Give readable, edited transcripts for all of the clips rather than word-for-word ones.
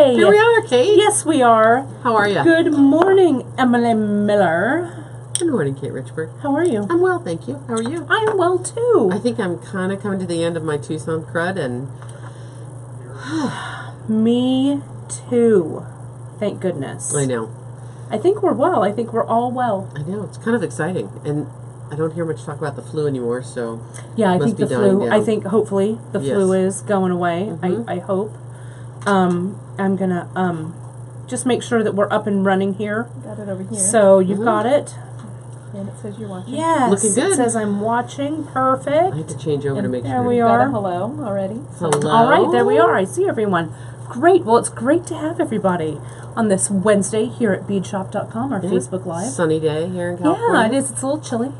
Yay! Here we are, Kate. Yes, we are. How are you? Good morning, Emily Miller. Good morning, Kate Richburg. How are you? I'm well, thank you. How are you? I am well, too. I think I'm kind of coming to the end of my Tucson crud, and Me, too. Thank goodness. I know. I think we're well. I think we're all well. I know. It's kind of exciting, and I don't hear much talk about the flu anymore, so Yeah, I must think be the dying flu, down. I think hopefully the Yes. flu is going away. Mhm. I hope. I'm going to just make sure that we're up and running here. Got it over here. So you've got it? And it says you're watching. Yes. Looking good. It says I'm watching. I Perfect. had to change over to And make there sure. we Got are. a hello already. Hello. All right, there we are. I see everyone. Great. Well, it's great to have everybody on this Wednesday here at beadshop.com, our Yeah. Facebook Live. Sunny day here in California. Yeah, it is. It's a little chilly.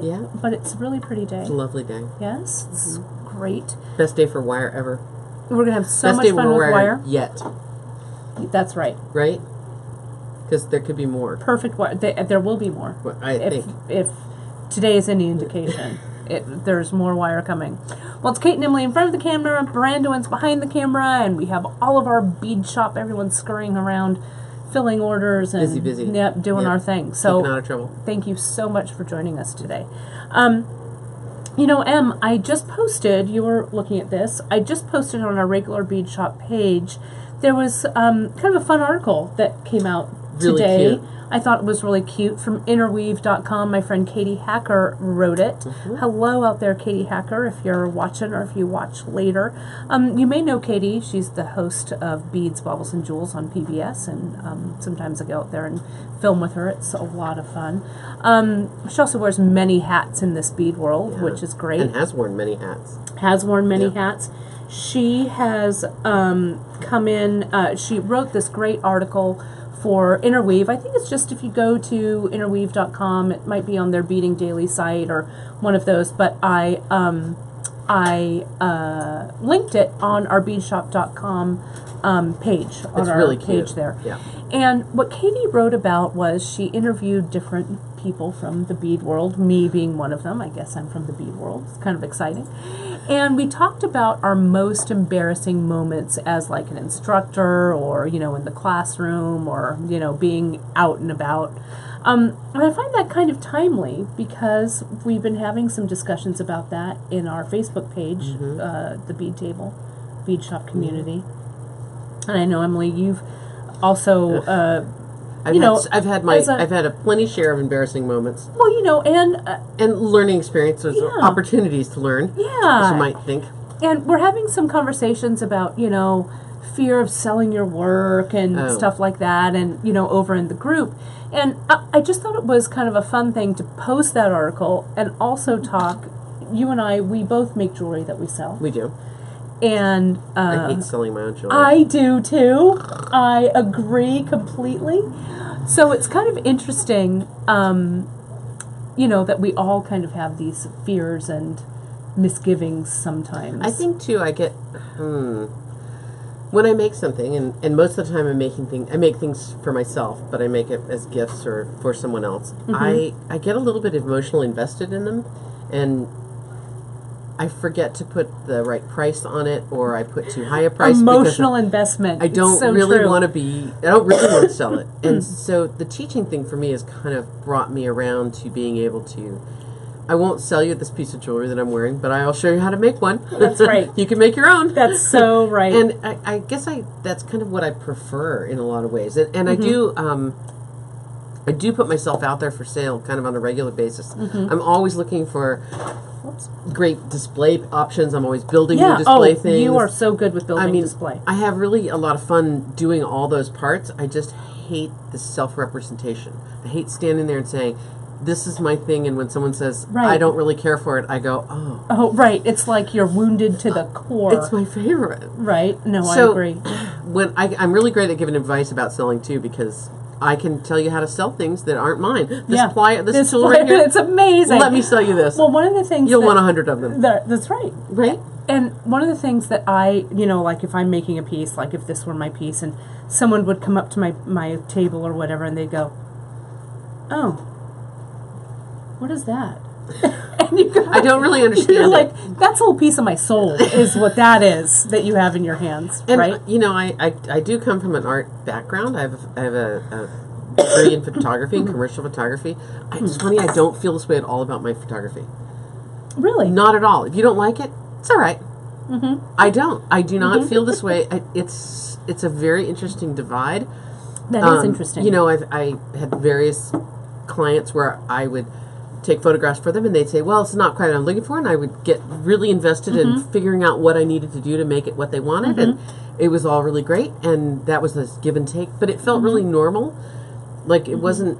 Yeah. But it's a really pretty day. It's a lovely day. Yes, it's great. Best day for wire ever. We're going to have so Best much day fun for with wire. yet, That's right. right? Because there could be more. Perfect wire. There will be more. Well, I think. If today is any indication, there's more wire coming. Well, it's Kate and Emily in front of the camera, Brando's behind the camera, and we have all of our bead shop, everyone scurrying around, filling orders and Busy. Yep, doing Yep. our thing. Keeping So out of trouble. thank you so much for joining us today. You know, Em, I just posted, you were looking at this, I just posted on our regular bead shop page, there was kind of a fun article that came out Really today. cute. I thought it was really cute, from interweave.com. My friend Katie Hacker wrote it. Hello out there, Katie Hacker, if you're watching or if you watch later. You may know Katie. She's the host of Beads, Baubles, and Jewels on PBS, and sometimes I go out there and film with her. It's a lot of fun. She also wears many hats in this bead world, Yeah. which is great. And has worn many hats. Has worn many Yeah. hats. She has come in, she wrote this great article for Interweave. I think it's just if you go to interweave.com, it might be on their Beading Daily site or one of those, but I linked it on our beadshop.com page, on It's our really page cute. there. Yeah. And what Katie wrote about was she interviewed different people from the bead world, me being one of them. I guess I'm from the bead world. It's kind of exciting. And we talked about our most embarrassing moments as like an instructor or, you know, in the classroom or, you know, being out and about. And I find that kind of timely because we've been having some discussions about that in our Facebook page, the Bead Table, Bead Shop community. And I know, Emily, you've also, I've had a plenty share of embarrassing moments well, you know, and learning experiences, Yeah. opportunities to learn. yeah. As you might think. And we're having some conversations about, you know, fear of selling your work and Oh. stuff like that, and, you know, over in the group. And I just thought it was kind of a fun thing to post that article and also talk. You and I, we both make jewelry that we sell. We do. And I hate selling my own jewelry. I do too. I agree completely. So it's kind of interesting, you know, that we all kind of have these fears and misgivings sometimes. I think too. I get when I make something, and most of the time I make things for myself, but I make it as gifts or for someone else. I get a little bit emotionally invested in them, and I forget to put the right price on it, or I put too high a price. Emotional investment. I don't It's so really true. want to be. I don't really want to sell it, and so the teaching thing for me has kind of brought me around to being able to. I won't sell you this piece of jewelry that I'm wearing, but I'll show you how to make one. That's right. You can make your own. That's so right. And I guess that's kind of what I prefer in a lot of ways, and I do put myself out there for sale kind of on a regular basis. I'm always looking for great display options. I'm always building new display things. You are so good with building I display. I have really a lot of fun doing all those parts. I just hate the self-representation. I hate standing there and saying, this is my thing, and when someone says, Right. I don't really care for it, I go, oh. Oh, right. It's like you're wounded to the core. It's my favorite. Right. No, So, I agree. When I'm really great at giving advice about selling, too, because I can tell you how to sell things that aren't mine. This tool right here, It's amazing. let me sell you this. Well, one of the things You'll want 100 of them. That's right. Right? And one of the things that I, you know, like if I'm making a piece, like if this were my piece, and someone would come up to my table or whatever, and they'd go, oh, what is that? And you got, I don't really understand You're it. like, that's a little piece of my soul is what that is that you have in your hands, And right? you know, I do come from an art background. I have a degree in photography and commercial photography. It's funny, I don't feel this way at all about my photography. Really? Not at all. If you don't like it, it's all right. I don't. I do not feel this way. It's a very interesting divide. That is interesting. You know, I had various clients where I would take photographs for them, and they'd say, "Well, it's not quite what I'm looking for," and I would get really invested in figuring out what I needed to do to make it what they wanted, and it was all really great, and that was this give and take. But it felt really normal, like it wasn't.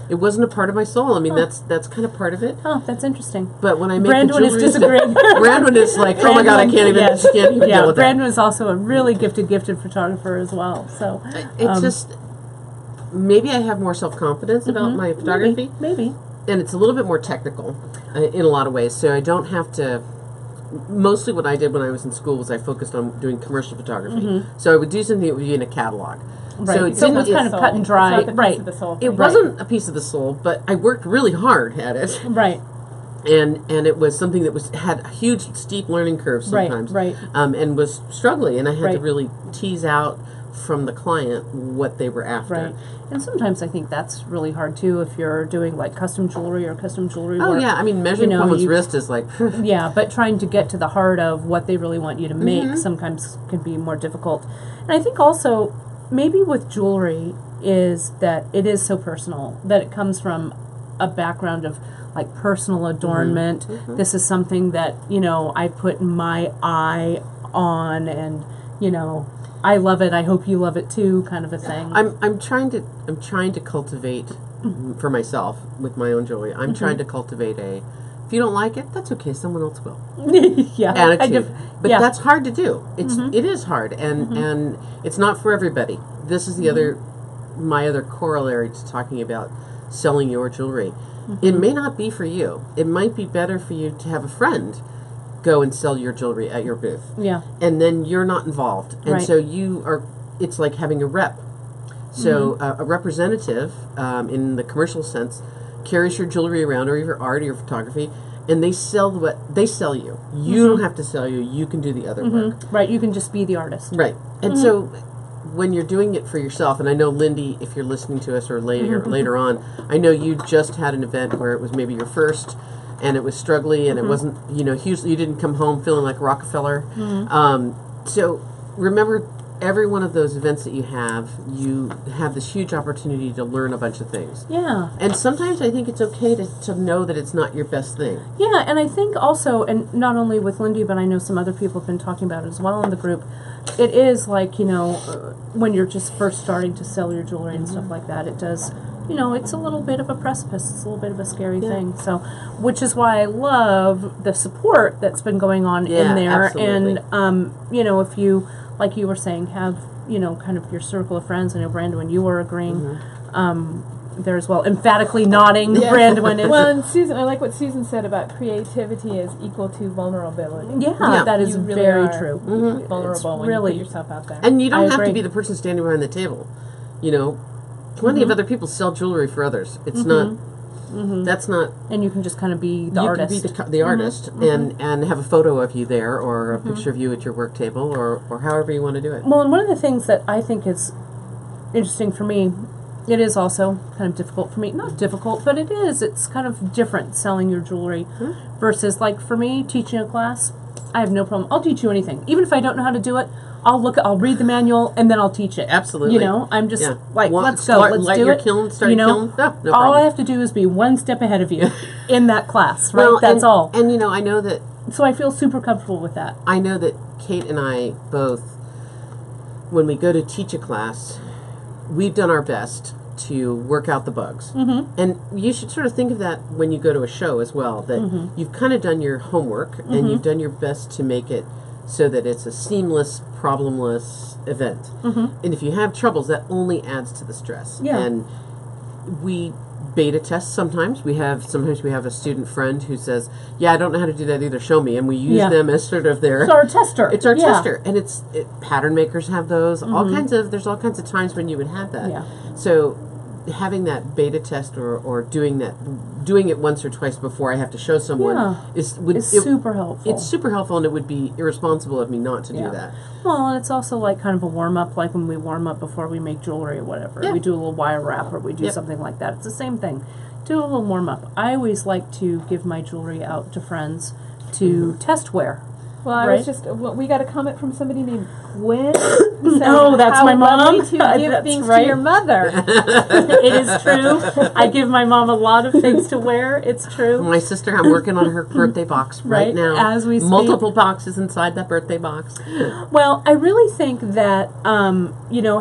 It wasn't a part of my soul. I mean, that's kind of part of it. Oh, that's interesting. But when I make Brandon the is jewelry, disagreeing. Brandon is like, "Oh my God, I can't even, Yes. can't even deal with that." Brandon is also a really gifted photographer as well. So It's just maybe I have more self confidence about my photography, maybe. and it's a little bit more technical in a lot of ways. So I don't have to. Mostly, what I did when I was in school was I focused on doing commercial photography. So I would do something that would be in a catalog. Right. So it So it didn't. was kind of cut and dry. It's not the piece Right. of the soul It thing. wasn't a piece of the soul, but I worked really hard at it, Right. and it was something that had a huge steep learning curve sometimes, Right. and was struggling, and I had to Right. really tease out from the client what they were after. Right. And sometimes I think that's really hard too if you're doing like custom jewelry or custom jewelry Oh work. yeah, I mean measuring You know, someone's you- wrist is like Yeah, but trying to get to the heart of what they really want you to make Mm-hmm. sometimes can be more difficult. And I think also maybe with jewelry is that it is so personal that it comes from a background of like personal adornment. This is something that, you know, I put my eye on, and, you know, I love it, I hope you love it too, kind of a thing. I'm trying to cultivate for myself with my own jewelry. I'm trying to cultivate a if you don't like it, that's okay, someone else will. Yeah. Attitude. But yeah. that's hard to do. It is hard, and it's not for everybody. This is the other my other corollary to talking about selling your jewelry. It may not be for you. It might be better for you to have a friend go and sell your jewelry at your booth. Yeah. And then you're not involved. And Right. so it's like having a rep. So a representative, in the commercial sense, carries your jewelry around, or your art or your photography, and they sell you. You don't have to sell you. You can do the other work. Right, you can just be the artist. Right. And so when you're doing it for yourself, and I know Lindy, if you're listening to us or later on, I know you just had an event where it was maybe your first, and it was struggling, and it wasn't, hugely, you didn't come home feeling like Rockefeller. So remember, every one of those events that you have this huge opportunity to learn a bunch of things. Yeah. And sometimes I think it's okay to know that it's not your best thing. Yeah, and I think also, and not only with Lindy, but I know some other people have been talking about it as well in the group, it is like, when you're just first starting to sell your jewelry and stuff like that, it does, it's a little bit of a precipice. It's a little bit of a scary thing. So, which is why I love the support that's been going on in there. Absolutely. And, if you, like you were saying, have, kind of your circle of friends. I know, Brandon, you were agreeing there as well, emphatically nodding. Yeah. Brandon is. Well, and Susan, I like what Susan said about creativity is equal to vulnerability. Yeah, that is You really very are true. vulnerable It's when really- you put yourself out there. And you don't I have to agree. be the person standing behind the table. Plenty of other people sell jewelry for others. It's not. That's not. And you can just kind of be the you artist. can be the artist and have a photo of you there, or a picture of you at your work table, or however you want to do it. Well, and one of the things that I think is interesting for me, it is also kind of difficult for me. Not difficult, but it is. It's kind of different selling your jewelry versus, like, for me, teaching a class. I have no problem. I'll teach you anything. Even if I don't know how to do it, I'll read the manual, and then I'll teach it. Absolutely. I'm just Yeah. like, Well, let's go. Let's light do your it. kiln, start your kiln. No all problem. I have to do is be one step ahead of you in that class, right? Well, That's and, all. And I know that So I feel super comfortable with that. Kate and I both, when we go to teach a class, we've done our best to work out the bugs. And you should sort of think of that when you go to a show as well, that you've kind of done your homework and you've done your best to make it so that it's a seamless, problemless event. And if you have troubles, that only adds to the stress. Yeah. And we beta test sometimes. We have a student friend who says, "Yeah, I don't know how to do that either. Show me." And we use Yeah. them as sort of their It's our tester. it's our Yeah. tester, and pattern makers have those. There's all kinds of times when you would have that. Yeah. So having that beta test or doing it once or twice before I have to show someone It's is super helpful. It's super helpful, and it would be irresponsible of me not to do that. Well, and it's also like kind of a warm up, like when we warm up before we make jewelry or whatever. Yeah. We do a little wire wrap or we do something like that. It's the same thing. Do a little warm up. I always like to give my jewelry out to friends to test wear. Well, I was just, we got a comment from somebody named Gwen. No, that's how my mom. lovely to give That's things right. to your mother. It is true. I give my mom a lot of things to wear. It's true. My sister, I'm working on her birthday box right Right, now. as we speak. Multiple boxes inside that birthday box. Well, I really think that,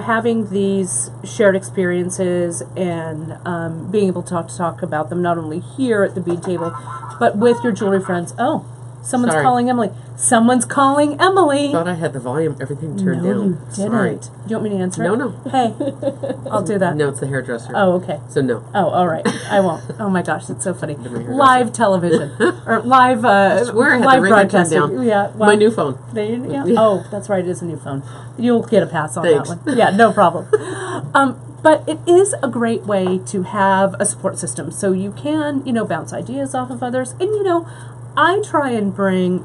having these shared experiences and being able to talk about them not only here at the bead table, but with your jewelry friends. Oh, someone's Sorry. calling Emily. Someone's calling Emily. Thought I had the volume, everything turned No, down. you didn't. Sorry. Do you want me to answer No, it? no. Hey, I'll do that. No, it's the hairdresser. Oh, okay. So no. Oh, all right. I won't. Oh my gosh, that's so funny. hairdresser. Live television or live swear I had the live ringer turned broadcasting. down. Yeah, well, My new phone. Yeah. Oh, that's right. It is a new phone. You'll get a pass on Thanks. that one. Yeah, no problem. But it is a great way to have a support system, so you can, bounce ideas off of others. And I try and bring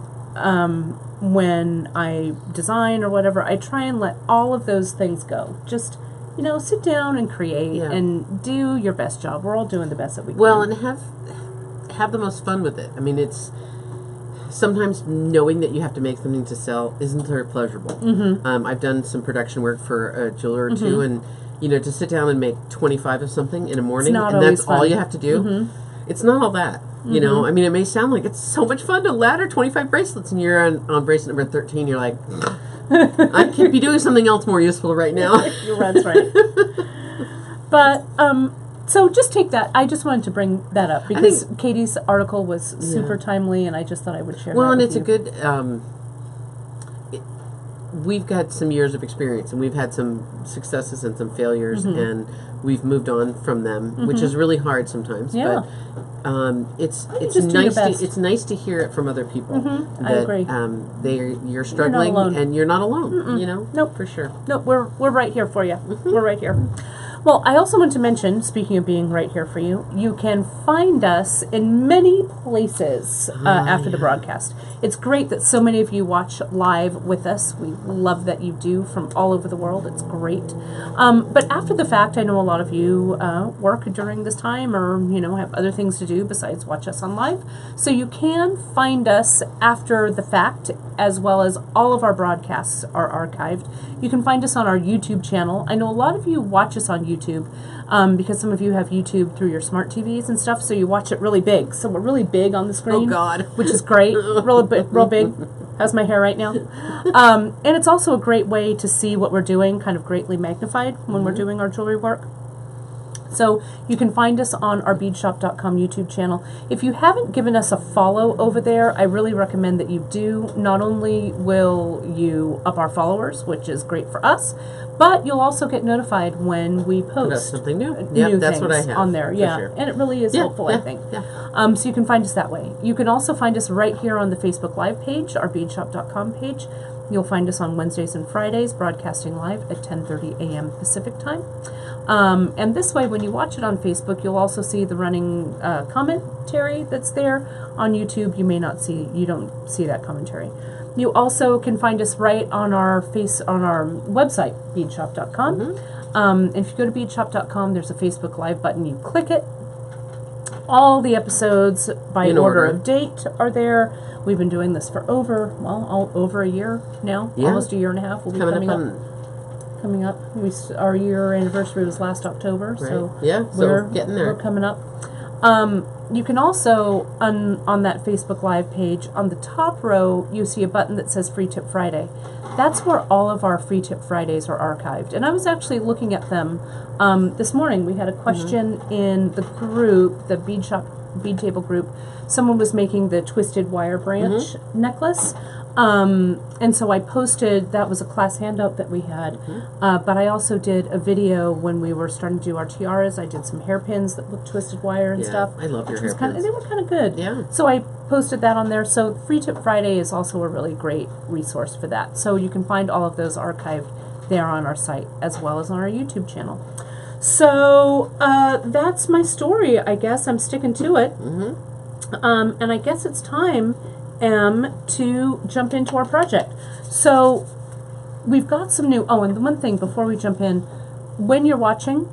when I design or whatever, I try and let all of those things go. Just sit down and create and do your best job. We're all doing the best that we can. Well, and have the most fun with it. I mean, it's sometimes knowing that you have to make something to sell isn't very pleasurable. Mm-hmm. I've done some production work for a jeweler or two, and to sit down and make 25 of something in a morning, not and always that's all fun. you have to do. It's not all that. I mean, it may sound like it's so much fun to ladder 25 bracelets, and you're on bracelet number 13. You're like, I could be doing something else more useful right now. That's right. But so just take that. I just wanted to bring that up because Katie's article was super timely, and I just thought I would share. Well, that and with it's you. a good. We've got some years of experience, and we've had some successes and some failures, and we've moved on from them, which is really hard sometimes. Yeah. But it's just do your nice best. It's nice to hear it from other people. I That, agree. You're struggling, alone. and you're not alone. Nope. For sure. No, we're right here for you. We're right here. Well, I also want to mention, speaking of being right here for you, you can find us in many places after the broadcast. It's great that so many of you watch live with us. We love that you do from all over the world. It's great. But after the fact, I know a lot of you work during this time or, have other things to do besides watch us on live. So you can find us after the fact, as well as all of our broadcasts are archived. You can find us on our YouTube channel. I know a lot of you watch us on YouTube because some of you have YouTube through your smart TVs and stuff, so you watch it really big. So we're really big on the screen. Oh, God. Which is great. Real big. How's my hair right now? And it's also a great way to see what we're doing, kind of greatly magnified when we're doing our jewelry work. So you can find us on our beadshop.com YouTube channel. If you haven't given us a follow over there, I really recommend that you do. Not only will you up our followers, which is great for us, but you'll also get notified when we post That's something new. new Yep, that's what I things have on there. for Yeah, sure. and it really is helpful, I think. Yeah. So you can find us that way. You can also find us right here on the Facebook Live page, our beadshop.com page. You'll find us on Wednesdays and Fridays, broadcasting live at 10:30 a.m. Pacific time. And this way, when you watch it on Facebook, you'll also see the running commentary that's there. On YouTube, you don't see that commentary. You also can find us right on our website, beadshop.com. If you go to beadshop.com, there's a Facebook Live button. You click it. All the episodes by In order order. of date are there. We've been doing this for over a year now, Yeah. almost a year and a half. We'll be coming up. on Coming up, our year anniversary was last October, right. so Yeah, so we're getting there. We're coming up. You can also on that Facebook Live page on the top row you see a button that says Free Tip Friday. That's where all of our Free Tip Fridays are archived. And I was actually looking at them this morning. We had a question in the group, the bead table group. Someone was making the twisted wire branch necklace. And so I posted, that was a class handout that we had, but I also did a video when we were starting to do our tiaras. I did some hairpins that with twisted wire and Yeah, stuff. I love your which was hairpins. They were kind of good. Yeah. So I posted that on there. So Free Tip Friday is also a really great resource for that. So you can find all of those archived there on our site as well as on our YouTube channel. So that's my story. I guess I'm sticking to it. And I guess it's time, Em, to jump into our project. So we've got some new. Oh, and the one thing before we jump in, when you're watching,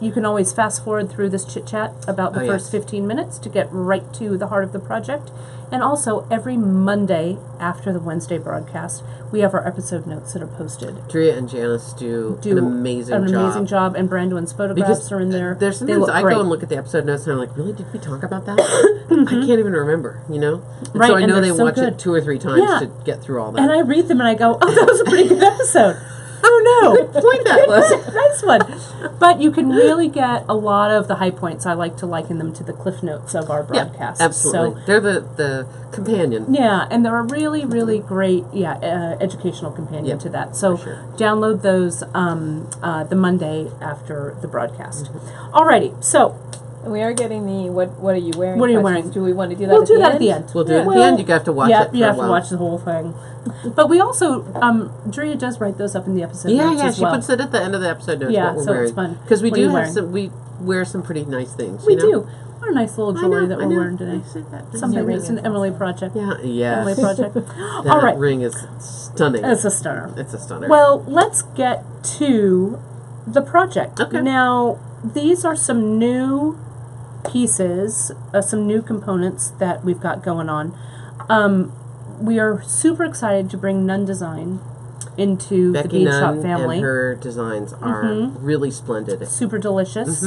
you can always fast forward through this chit chat about the first 15 minutes to get right to the heart of the project. And also, every Monday after the Wednesday broadcast, we have our episode notes that are posted. Drea and Janice do an amazing job, and Brandon's photographs are in there. There's sometimes I go and look at the episode notes and I'm like, really, did we talk about that? I can't even remember, you know? And so I know they watch it 2 or 3 times to get through all that. And I read them and I go, oh, that was a pretty good episode. Oh no! Good point, that was. Nice one. But you can really get a lot of the high points. I like to liken them to the cliff notes of our broadcast. Yeah, absolutely. So, they're the companion. Yeah, and they're a really, really great educational companion to that. So download those the Monday after the broadcast. Alrighty, so. We are getting the what are you wearing? What are you wearing? Do we want to do that? We'll do that at the end. We'll do it at the end. You have to watch it. You have to watch the whole thing. But we also, Drea does write those up in the episode notes as well. She puts it at the end of the episode notes. Yeah, what we're so wearing. it's fun. Because we do have we wear some pretty nice things. We do. What a nice little jewelry that we're wearing today. Something It's an Emily project. Yeah. Emily project. All right. Ring is stunning. It's a stunner. It's a stunner. Well, let's get to the project. Okay. Now, these are some new pieces, some new components that we've got going on. We are super excited to bring Nunn Design into the Bead Shop family. And her designs are really splendid. Super delicious.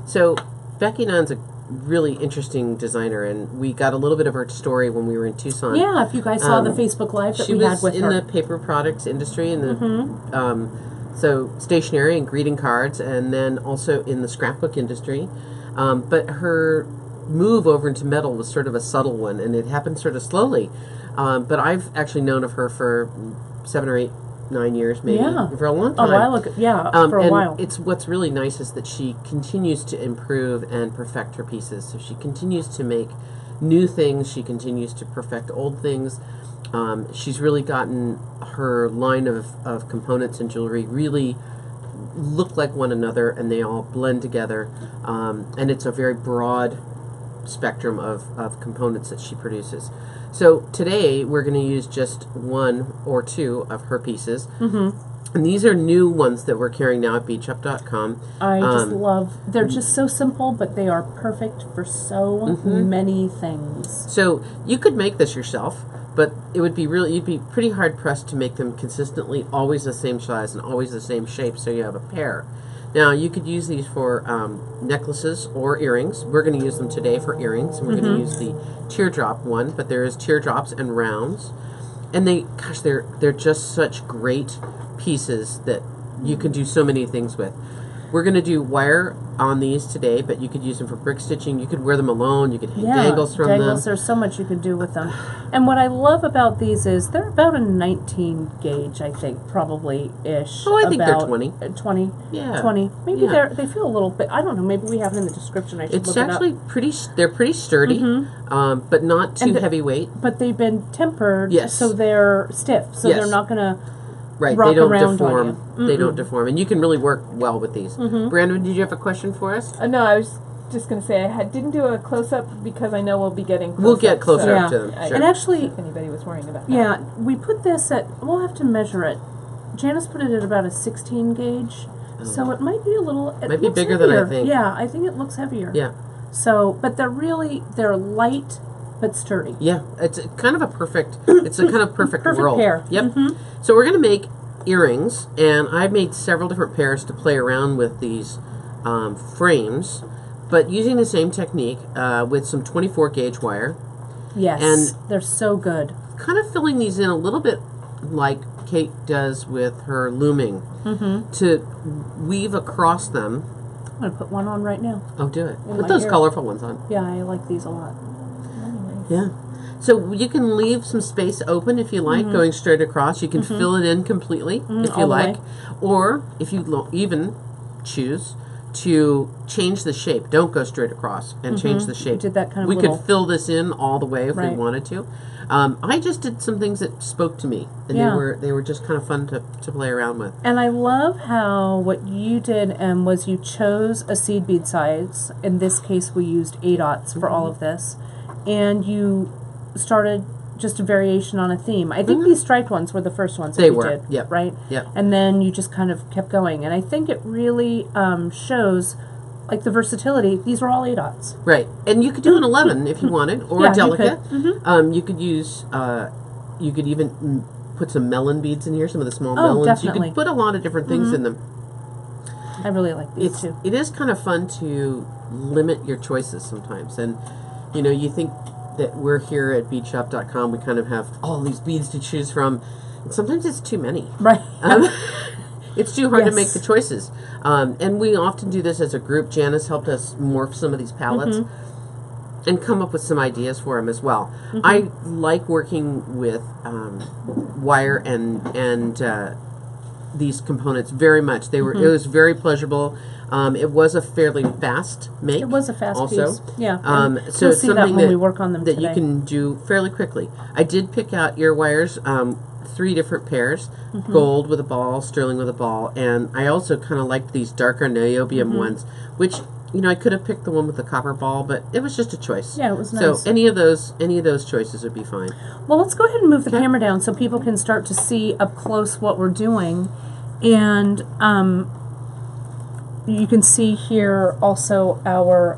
So Becky Nunn's a really interesting designer, and we got a little bit of her story when we were in Tucson. Yeah, if you guys saw the Facebook Live that we had with her. She was in the paper products industry, and the so stationery and greeting cards, and then also in the scrapbook industry. But her move over into metal was sort of a subtle one, and it happened sort of slowly. But I've actually known of her for 7 or 8, 9 years, maybe, for a long time. A while ago, for a while. It's what's really nice is that she continues to improve and perfect her pieces. So she continues to make new things. She continues to perfect old things. She's really gotten her line of components and jewelry really look like one another, and they all blend together, and it's a very broad spectrum of components that she produces. So today we're going to use just 1 or 2 of her pieces, and these are new ones that we're carrying now at beadshop.com. I just love, they're just so simple, but they are perfect for so many things. So you could make this yourself, but it would be you'd be pretty hard pressed to make them consistently always the same size and always the same shape, so you have a pair. Now you could use these for necklaces or earrings. We're going to use them today for earrings, and we're going to use the teardrop one, but there is teardrops and rounds, and they're just such great pieces that you can do so many things with. We're going to do wire on these today, but you could use them for brick stitching. You could wear them alone. You could hang dangles from them. There's so much you can do with them. And what I love about these is they're about a 19 gauge, I think, probably-ish. Oh, I think they're 20. 20? Yeah. 20. Maybe they feel a little bit, I don't know, maybe we have it in the description. I should look it up. It's actually they're pretty sturdy, but not too heavyweight. But they've been tempered, so they're stiff, so they're not going to... Right, they don't deform. They don't deform, and you can really work well with these. Brandon, did you have a question for us? No, I was just going to say I didn't do a close-up because I know we'll be getting close-up. We'll get closer up to them. Sure. And actually, if anybody was worrying about that. Yeah, we put this at, we'll have to measure it. Janice put it at about a 16 gauge, so it might be a little... It might be bigger heavier. than I think. Yeah, I think it looks heavier. Yeah. So, but they're light but sturdy. Yeah, it's kind of a perfect, perfect roll. Pair. Yep. So we're going to make earrings, and I've made several different pairs to play around with these frames, but using the same technique with some 24 gauge wire. Yes, and they're so good. Kind of filling these in a little bit like Kate does with her looming to weave across them. I'm going to put one on right now. Oh, do it. Put those colorful ones on. Yeah, I like these a lot. Yeah. So you can leave some space open if you like, going straight across. You can fill it in completely if you like. Or if you even choose, to change the shape. Don't go straight across and change the shape. Did that kind of we little- could fill this in all the way if we Right. wanted to. I just did some things that spoke to me, and Yeah. they were just kind of fun to play around with. And I love how what you did was you chose a seed bead size. In this case, we used 8/0 for all of this, and you started just a variation on a theme. I think these striped ones were the first ones that They you were, did, yep, right? yep. And then you just kind of kept going, and I think it really shows like the versatility. These were all 8/0. Right, and you could do an 11 if you wanted, or Yeah, a you could. delicate. You could use. You could even put some melon beads in here. Some of the small Oh, melons. definitely. You could put a lot of different things in them. I really like these too. It is kind of fun to limit your choices sometimes, and you think that we're here at beadshop.com. We kind of have all these beads to choose from. And sometimes it's too many. Right. It's too hard to Yes. make the choices. And we often do this as a group. Janice helped us morph some of these palettes and come up with some ideas for them as well. I like working with wire and these components very much. They were. It was very pleasurable. It was a fairly fast make. It was a fast also. piece. Yeah. So you'll it's see that something when we work on them that today. you can do fairly quickly. I did pick out ear wires, 3 different pairs, gold with a ball, sterling with a ball, and I also kind of liked these darker niobium ones, which I could have picked the one with the copper ball, but it was just a choice. Yeah, it was So nice. any of those choices would be fine. Well, let's go ahead and move the camera down so people can start to see up close what we're doing. And you can see here also our,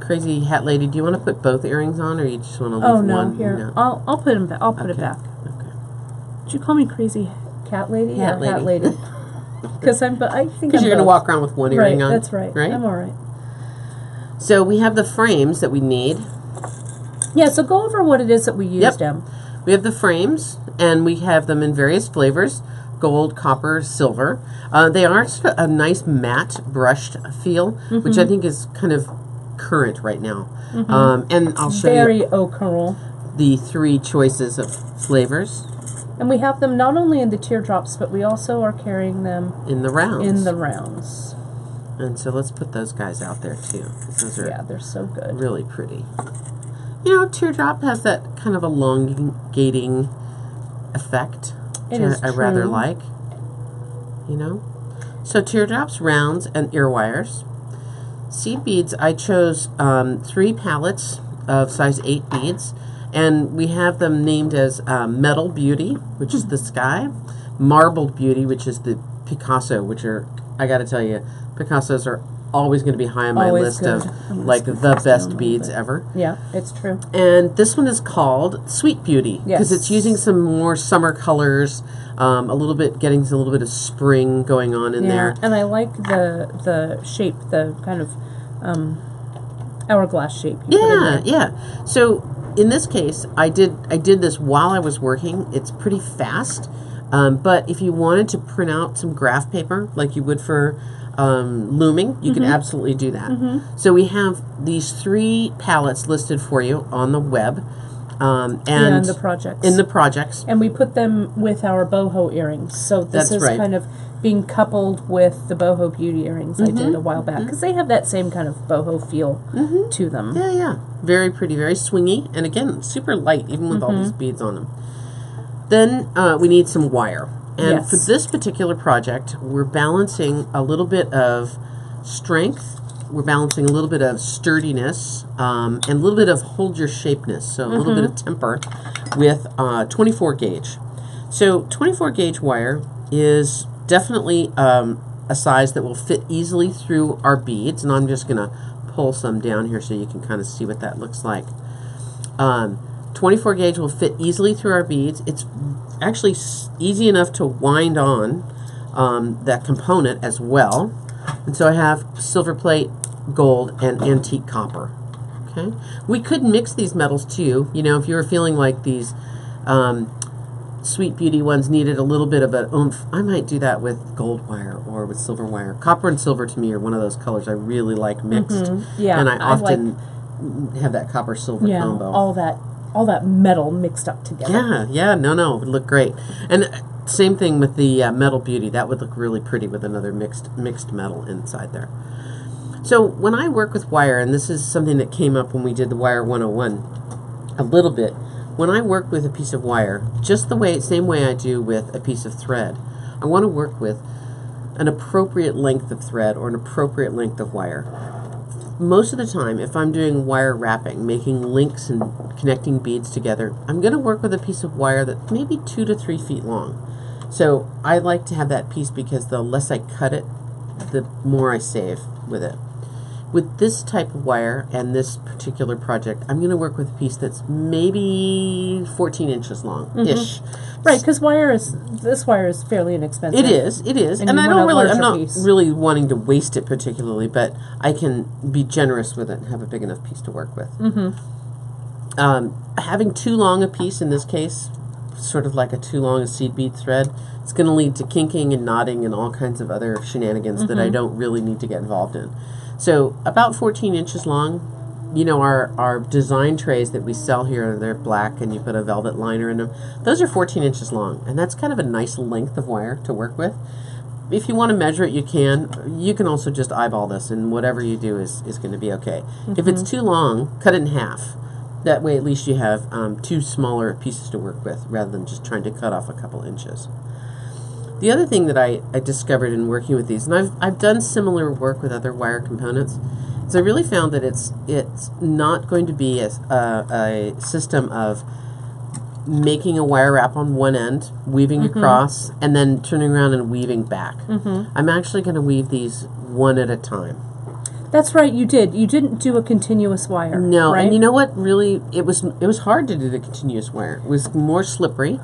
Crazy hat lady, do you want to put both earrings on, or you just want to leave oh no, one? here, I'll put them back. I'll put it Okay. back. Okay. Did you call me crazy cat lady Hat or hat lady. lady? Because I think Because I'm you're going to both. walk around with one earring Right, on. that's right. Right? I'm all right. So we have the frames that we need. Yeah, so go over what it is that we used, Em. We have the frames, and we have them in various flavors: gold, copper, silver. They are sort of a nice matte brushed feel, which I think is kind of current right now. And I'll show Very you ochral. the 3 choices of flavors And we have them not only in the teardrops, but we also are carrying them in the rounds. in the rounds. And so let's put those guys out there too, 'cause those are Yeah, they're so good. really pretty. Teardrop has that kind of elongating effect, It which is I rather true. like. So teardrops, rounds, and ear wires. Seed beads, I chose 3 pallets of size 8 beads, and we have them named as Metal Beauty, which is the sky, Marbled Beauty, which is the Picasso, which are, I gotta tell you, Picassos are always going to be high on my Always list good. of I'm gonna like scoop the this down a best little beads bit. ever. Yeah, it's true. And this one is called Sweet Beauty because Yes. it's using some more summer colors, a little bit, getting a little bit of spring going on in there. And I like the shape, the kind of hourglass shape. You put in Yeah, there. yeah. So in this case, I did this while I was working. It's pretty fast, but if you wanted to print out some graph paper like you would for looming, you can absolutely do that. So we have these 3 palettes listed for you on the web, and in the projects. in the projects. And we put them with our boho earrings. So this That's is right. kind of being coupled with the boho beauty earrings I did a while back because they have that same kind of boho feel to them. Yeah, yeah. Very pretty, very swingy, and again, super light, even with all these beads on them. Then we need some wire. And Yes. for this particular project, we're balancing a little bit of strength, we're balancing a little bit of sturdiness, and a little bit of hold your shapeness, so a little bit of temper with 24 gauge. So 24 gauge wire is definitely a size that will fit easily through our beads, and I'm just going to pull some down here so you can kind of see what that looks like. 24 gauge will fit easily through our beads. It's actually easy enough to wind on that component as well. And so I have silver plate, gold, and antique copper. Okay, we could mix these metals too. If you were feeling like these Sweet Beauty ones needed a little bit of an oomph, I might do that with gold wire or with silver wire. Copper and silver to me are one of those colors I really like mixed. Yeah, and I I like- often have that copper silver combo. all that metal mixed up together. Yeah, no, it would look great. And same thing with the Metal Beauty. That would look really pretty with another mixed metal inside there. So when I work with wire, and this is something that came up when we did the Wire 101 a little bit, when I work with a piece of wire, just the same way I do with a piece of thread, I want to work with an appropriate length of thread or an appropriate length of wire. Most of the time, if I'm doing wire wrapping, making links and connecting beads together, I'm going to work with a piece of wire that's maybe 2 to 3 feet long. So I like to have that piece because the less I cut it, the more I save with it. With this type of wire and this particular project, I'm going to work with a piece that's maybe 14 inches long-ish. Right, because this wire is fairly inexpensive. It is. And I'm not really wanting to waste it particularly, but I can be generous with it and have a big enough piece to work with. Having too long a piece in this case, sort of like too long a seed bead thread, it's going to lead to kinking and knotting and all kinds of other shenanigans that I don't really need to get involved in. So about 14 inches long. You know, our design trays that we sell here, they're black and you put a velvet liner in them. Those are 14 inches long, and that's kind of a nice length of wire to work with. If you want to measure it, you can. You can also just eyeball this, and whatever you do is going to be okay. If it's too long, cut it in half. That way at least you have 2 smaller pieces to work with rather than just trying to cut off a couple inches. The other thing that I discovered in working with these, and I've done similar work with other wire components, is I really found that it's not going to be a system of making a wire wrap on one end, weaving across, and then turning around and weaving back. I'm actually going to weave these one at a time. That's right, you did. You didn't do a continuous wire. No, right? and you know what? Really, it was hard to do the continuous wire. It was more slippery.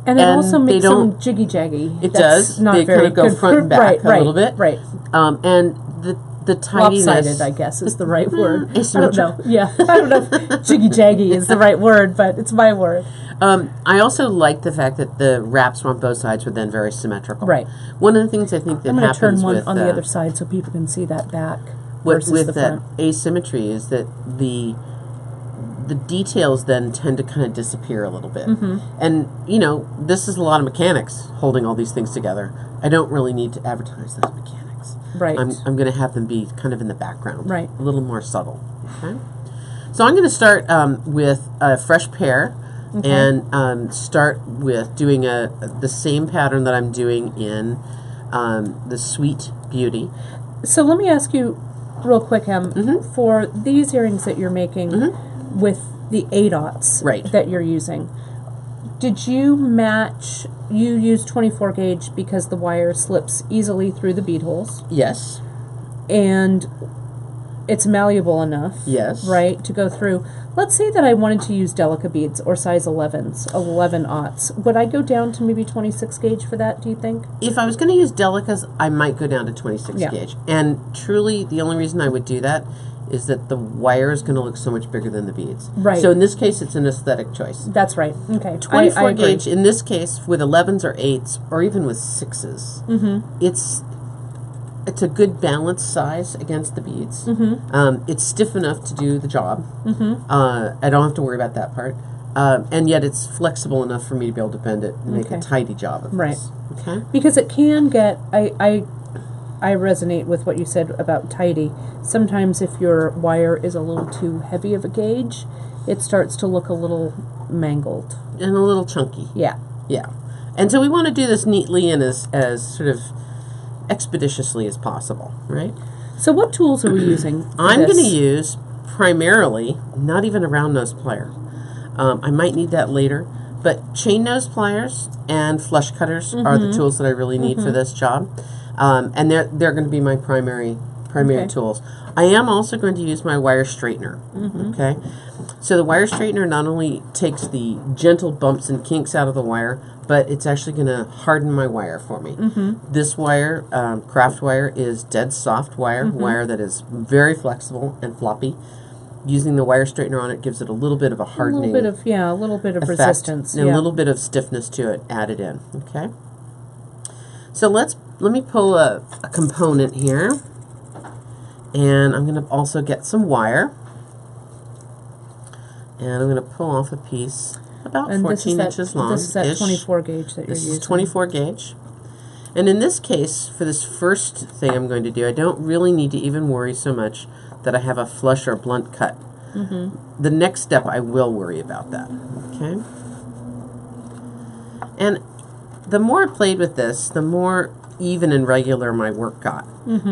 And it also makes them jiggy-jaggy. It does. Not they very kind of go good. front and back a little bit. Right. And the tidiness. Lopsided, I guess, is the right word. I don't Asymmetrical. know. Yeah, I don't know if jiggy-jaggy is the right word, but it's my word. I also like the fact that the wraps on both sides were then very symmetrical. Right. One of the things I think that I'm going to happens turn one with on the other side so people can see that back versus with the that front. asymmetry is that the details then tend to kind of disappear a little bit. And, you know, this is a lot of mechanics holding all these things together. I don't really need to advertise those mechanics. Right. I'm going to have them be kind of in the background. Right. A little more subtle. Okay. So I'm going to start with a fresh pear and start with doing the same pattern that I'm doing in the Sweet Beauty. So let me ask you real quick, for these earrings that you're making with the 8/0s Right. that you're using, did you match, you use 24 gauge because the wire slips easily through the bead holes Yes. and it's malleable enough, Yes. right, to go through. Let's say that I wanted to use Delica beads or size 11s, 11/0s. Would I go down to maybe 26 gauge for that, do you think? If I was going to use Delicas, I might go down to 26 Yeah. gauge. And truly, the only reason I would do that is that the wire is going to look so much bigger than the beads. Right. So in this case, it's an aesthetic choice. That's right. Okay. 24 I agree. gauge, in this case, with 11s or 8s, or even with 6s, it's a good balance size against the beads. It's stiff enough to do the job. I don't have to worry about that part. And yet it's flexible enough for me to be able to bend it and make a tidy job of Right. this. Okay? Because it can get, I resonate with what you said about tidy. Sometimes if your wire is a little too heavy of a gauge, it starts to look a little mangled. And a little chunky. Yeah. Yeah. And so we want to do this neatly and as sort of expeditiously as possible, right? So what tools are we using for I'm this? going to use primarily, not even a round nose plier. I might need that later, but chain nose pliers and flush cutters are the tools that I really need for this job. And they're going to be my primary tools. I am also going to use my wire straightener. Okay, so the wire straightener not only takes the gentle bumps and kinks out of the wire, but it's actually going to harden my wire for me. This wire, craft wire, is dead soft wire, wire that is very flexible and floppy. Using the wire straightener on it gives it a little bit of a hardening a little bit of effect, resistance. and a little bit of stiffness to it added in. Okay, so let me pull a component here, and I'm going to also get some wire, and I'm going to pull off a piece about And 14 inches long. This is that 24 gauge that This you're is using. 24 gauge. And in this case, for this first thing I'm going to do, I don't really need to even worry so much that I have a flush or blunt cut. The next step, I will worry about that. Okay? And the more I played with this, the more even and regular my work got.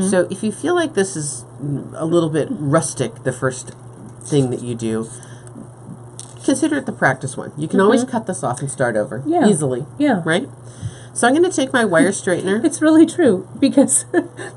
So if you feel like this is a little bit rustic, the first thing that you do, consider it the practice one. You can always cut this off and start over easily. Yeah. Right? So I'm going to take my wire straightener. It's really true because,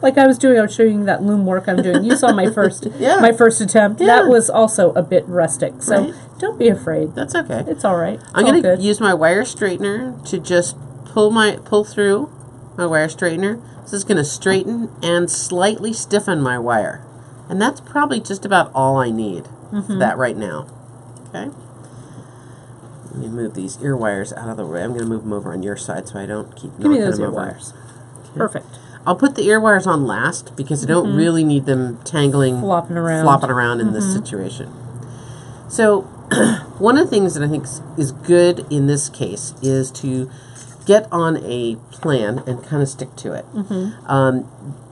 like I was showing you that loom work I'm doing. You saw my first, my first attempt. Yeah. That was also a bit rustic. So Right. don't be afraid. That's okay. It's all right. I'm going to use my wire straightener to just pull through my wire straightener. This is going to straighten and slightly stiffen my wire. And that's probably just about all I need for that right now. Okay? Let me move these ear wires out of the way. I'm going to move them over on your side so I don't keep Give me knocking those them ear over. wires. Perfect. I'll put the ear wires on last because I don't really need them tangling, Flopping around. in this situation. So one of the things that I think is good in this case is to get on a plan and kind of stick to it.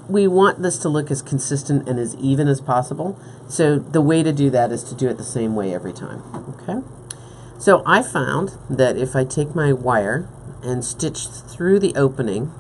We want this to look as consistent and as even as possible. So the way to do that is to do it the same way every time. Okay? So I found that if I take my wire and stitch through the opening,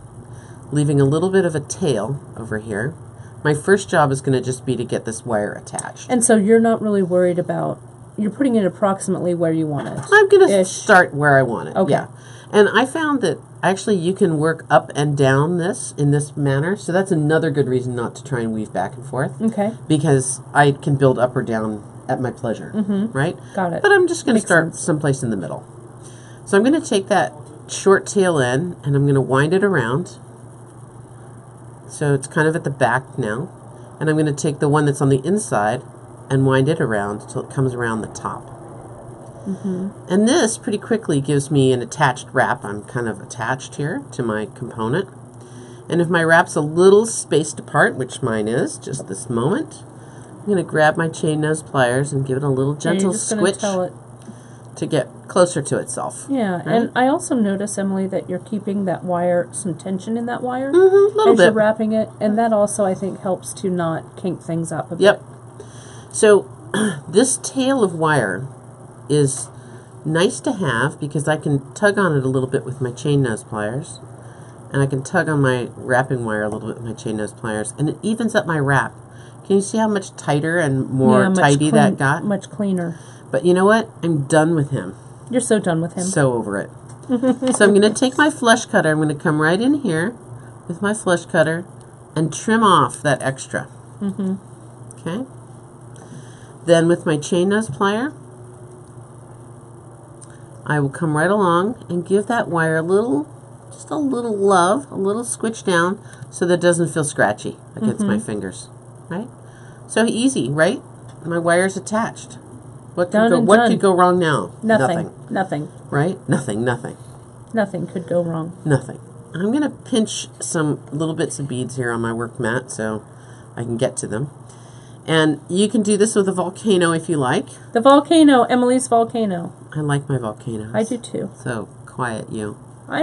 leaving a little bit of a tail over here, my first job is going to just be to get this wire attached. And so you're not really worried about, you're putting it approximately where you want it. I'm going to start where I want it. Okay. Yeah. And I found that actually you can work up and down this in this manner. So that's another good reason not to try and weave back and forth. Okay. Because I can build up or down at my pleasure. Right? Got it. But I'm just going to Makes start sense. someplace in the middle. So I'm going to take that short tail end and I'm going to wind it around. So it's kind of at the back now. And I'm going to take the one that's on the inside and wind it around until it comes around the top. And this pretty quickly gives me an attached wrap. I'm kind of attached here to my component. And if my wrap's a little spaced apart, which mine is, just this moment, I'm going to grab my chain nose pliers and give it a little gentle You're just gonna switch tell it. to get closer to itself. Yeah, Right? and I also notice, Emily, that you're keeping that wire, some tension in that wire A little as you're bit. wrapping it, and that also, I think, helps to not kink things up a bit. Yep. So this tail of wire is nice to have because I can tug on it a little bit with my chain nose pliers, and I can tug on my wrapping wire a little bit with my chain nose pliers, and it evens up my wrap. Can you see how much tighter and more much tidy that got? Much cleaner. But you know what? I'm done with him. You're so done with him. So over it. So I'm going to take my flush cutter. I'm going to come right in here with my flush cutter and trim off that extra. Okay. Then with my chain nose plier, I will come right along and give that wire a little, just a little love, a little squitch down so that it doesn't feel scratchy against my fingers. Right? So easy, right? My wire's attached. What Done and what done. could go wrong now? Nothing. Right? Nothing. Nothing could go wrong. Nothing. I'm going to pinch some little bits of beads here on my work mat so I can get to them. And you can do this with a volcano if you like. The volcano, Emily's volcano. I like my volcanoes. I do too. So quiet, you. I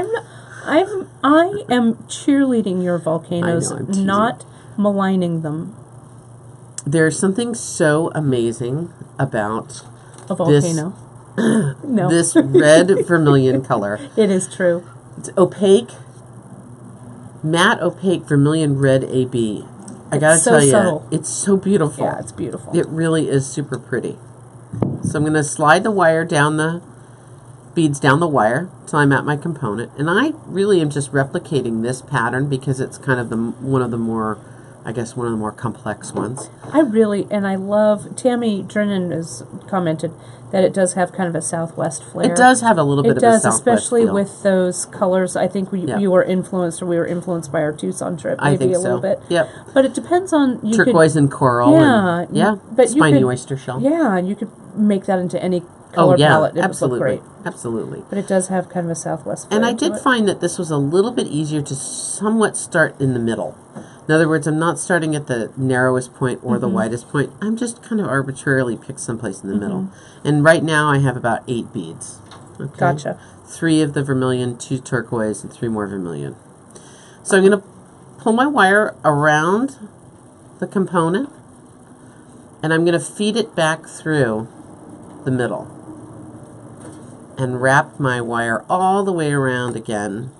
am cheerleading your volcanoes, I know, I'm teasing. not maligning them. There's something so amazing about A volcano. No, this red vermilion color. it is true. It's opaque, matte opaque vermilion red AB. I gotta so tell you, subtle. it's so beautiful. Yeah, it's beautiful. It really is super pretty. So I'm going to slide the wire down the beads down the wire till I'm at my component. And I really am just replicating this pattern because it's kind of one of the more complex ones. I love, Tammy Drennan has commented that it does have kind of a Southwest flair. It does have a little bit It of does, a Southwest especially feel. with those colors. I think we were influenced by our Tucson trip, maybe I think a little so. bit. Yep. But it depends on Turquoise and coral. Yeah, but you spiny could- oyster shell. Yeah, you could make that into any color palette. It absolutely, would look great. absolutely. But it does have kind of a Southwest flair. And I to did it. find that this was a little bit easier to somewhat start in the middle. In other words, I'm not starting at the narrowest point or the widest point. I'm just kind of arbitrarily picked someplace in the middle. And right now I have about 8 beads. Okay. Gotcha. 3 of the vermilion, 2 turquoise, and 3 more vermilion. So I'm going to pull my wire around the component, and I'm going to feed it back through the middle and wrap my wire all the way around again.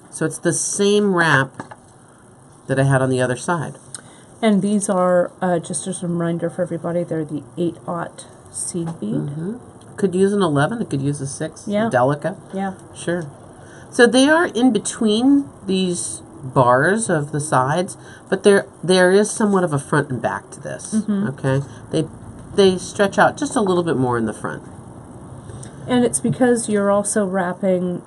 So it's the same wrap that I had on the other side. And these are, just as a reminder for everybody, they're the 8/aught seed bead. Could use an 11, it could use a 6, Yeah. Delica. Yeah. Sure. So they are in between these bars of the sides, but there is somewhat of a front and back to this. Okay, they stretch out just a little bit more in the front. And it's because you're also wrapping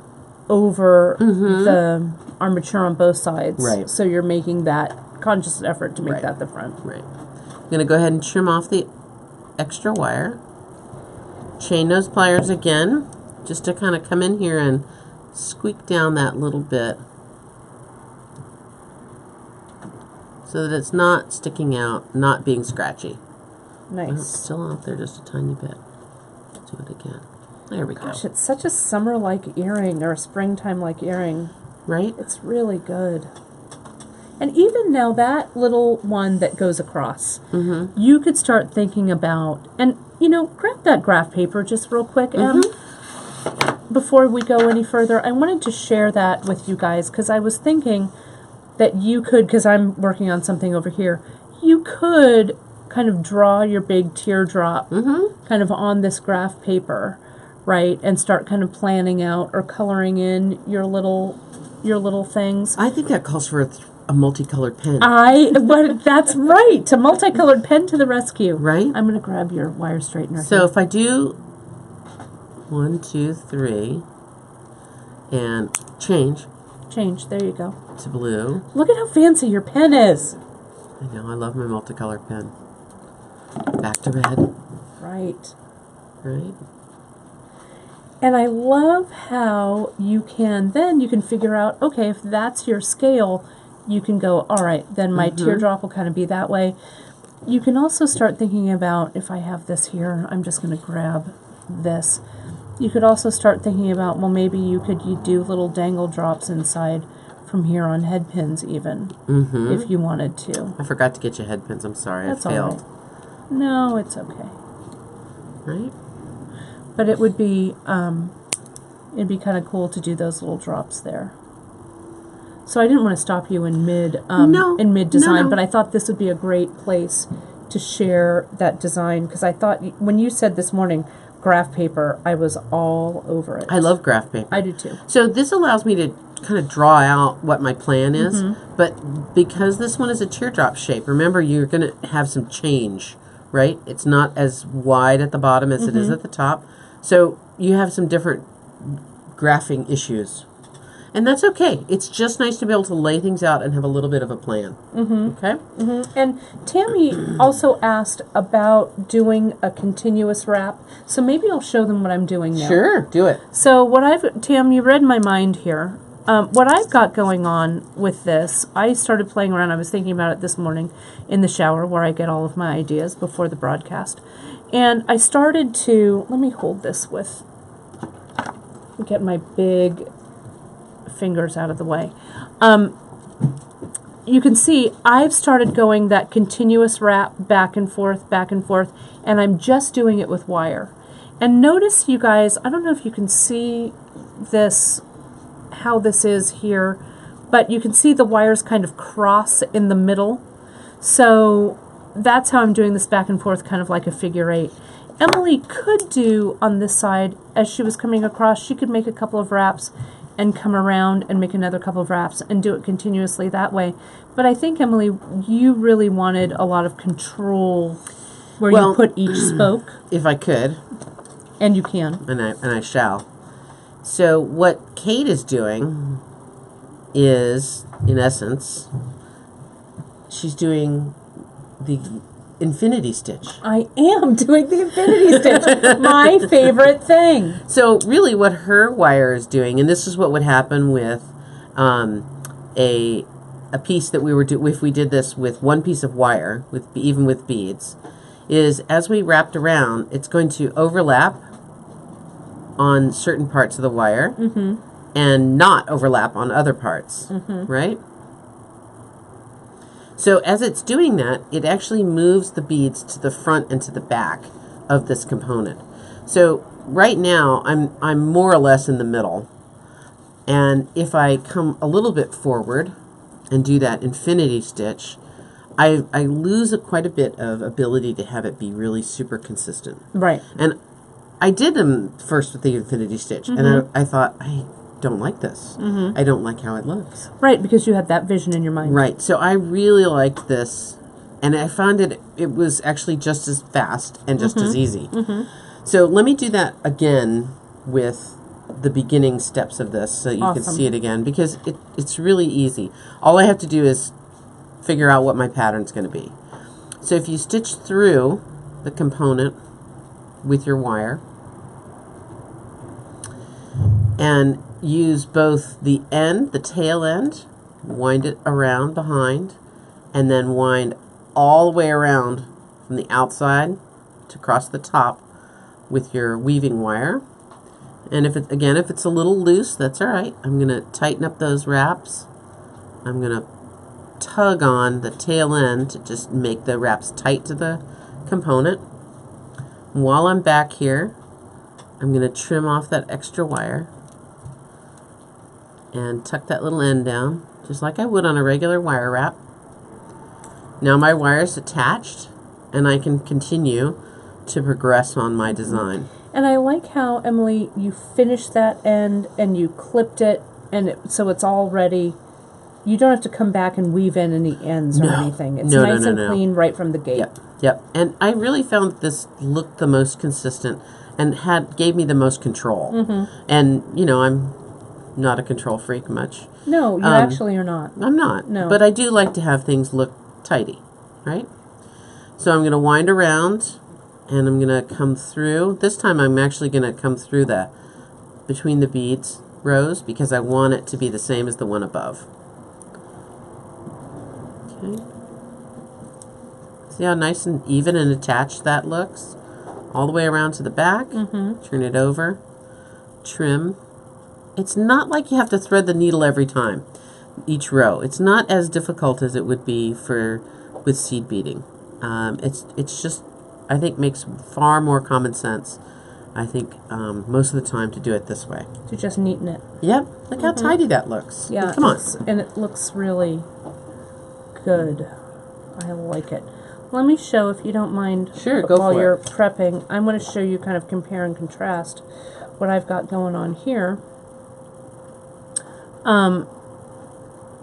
over the armature on both sides. Right. So you're making that conscious effort to make Right. that the front. Right. I'm going to go ahead and trim off the extra wire. Chain nose pliers again, just to kind of come in here and squeak down that little bit so that it's not sticking out, not being scratchy. Oh, it's Nice. still out there just a tiny bit. Do it again. There we Gosh, go. it's such a summer-like earring or a springtime-like earring. Right? It's really good. And even now, that little one that goes across, you could start thinking about, and, grab that graph paper just real quick, Em. Before we go any further, I wanted to share that with you guys, because I was thinking that you could, because I'm working on something over here, you could kind of draw your big teardrop kind of on this graph paper, right, and start kind of planning out or coloring in your little things. I think that calls for a multicolored pen. But that's right. A multicolored pen to the rescue. Right? I'm going to grab your wire straightener. So here. if I do 1, 2, 3, and change Change. There you go. to blue. Look at how fancy your pen is. I know, I love my multicolored pen. Back to red, Right. right? And I love how you can figure out, okay, if that's your scale, you can go, all right, then my teardrop will kind of be that way. You can also start thinking about, if I have this here, I'm just going to grab this. You could also start thinking about, well, maybe you do little dangle drops inside from here on head pins even, if you wanted to. I forgot to get you head pins, I'm sorry, That's I all failed. right. No, it's okay. Right? But it would be, it'd be kind of cool to do those little drops there. So I didn't want to stop you in mid design, no. but I thought this would be a great place to share that design, because I thought when you said this morning graph paper, I was all over it. I love graph paper. I do too. So this allows me to kind of draw out what my plan is, but because this one is a teardrop shape, remember you're going to have some change, right? It's not as wide at the bottom as it is at the top. So you have some different graphing issues. And that's okay. It's just nice to be able to lay things out and have a little bit of a plan. Okay? And Tammy also asked about doing a continuous wrap. So maybe I'll show them what I'm doing now. Sure, do it. So Tam, you read my mind here. What I've got going on with this, I started playing around. I was thinking about it this morning in the shower, where I get all of my ideas before the broadcast. And I started to, let me hold this with, get my big fingers out of the way. You can see I've started going that continuous wrap back and forth, and I'm just doing it with wire. And notice, you guys, I don't know if you can see this, how this is here, but you can see the wires kind of cross in the middle. So that's how I'm doing this back and forth, kind of like a figure eight. Emily could do on this side, as she was coming across, she could make a couple of wraps and come around and make another couple of wraps and do it continuously that way. But I think, Emily, you really wanted a lot of control where you put each spoke. If I could, And you can. and I shall. So what Kate is doing is, in essence, she's doing the infinity stitch. I am doing the infinity stitch. My favorite thing. So really what her wire is doing, and this is what would happen with a piece that we were if we did this with one piece of wire, even with beads, is as we wrapped around, it's going to overlap on certain parts of the wire and not overlap on other parts, right? So as it's doing that, it actually moves the beads to the front and to the back of this component. So right now, I'm more or less in the middle. And if I come a little bit forward and do that infinity stitch, I lose quite a bit of ability to have it be really super consistent. Right. And I did them first with the infinity stitch, and I thought, I don't like this. I don't like how it looks. Right, because you had that vision in your mind. Right. So I really liked this, and I found it was actually just as fast and just as easy. So let me do that again with the beginning steps of this so you can see it again, because it's really easy. All I have to do is figure out what my pattern's going to be. So if you stitch through the component with your wire and use both the end, the tail end, wind it around behind, and then wind all the way around from the outside to across the top with your weaving wire. And if it's a little loose, that's all right. I'm going to tighten up those wraps. I'm going to tug on the tail end to just make the wraps tight to the component. While I'm back here, I'm going to trim off that extra wire and tuck that little end down, just like I would on a regular wire wrap. Now my wire's attached, and I can continue to progress on my design. And I like how, Emily, you finished that end and you clipped it, and so it's all ready. You don't have to come back and weave in any ends or anything. It's nice and clean right from the gate. Yep. And I really found that this looked the most consistent and gave me the most control. And, you know, I'm not a control freak much. No, you actually are not. I'm not. No. But I do like to have things look tidy, right? So I'm going to wind around, and I'm going to come through. This time I'm actually going to come through between the beads rows, because I want it to be the same as the one above. Okay. See how nice and even and attached that looks? All the way around to the back. Turn it over. Trim. It's not like you have to thread the needle every time, each row. It's not as difficult as it would be with seed beading. It's just, I think, makes far more common sense, I think, most of the time, to do it this way. To just neaten it. Yep. Look how tidy that looks. Yeah. Come on. And it looks really good. I like it. Let me show, if you don't mind, Sure, go while for you're it. prepping, I'm going to show you kind of compare and contrast what I've got going on here.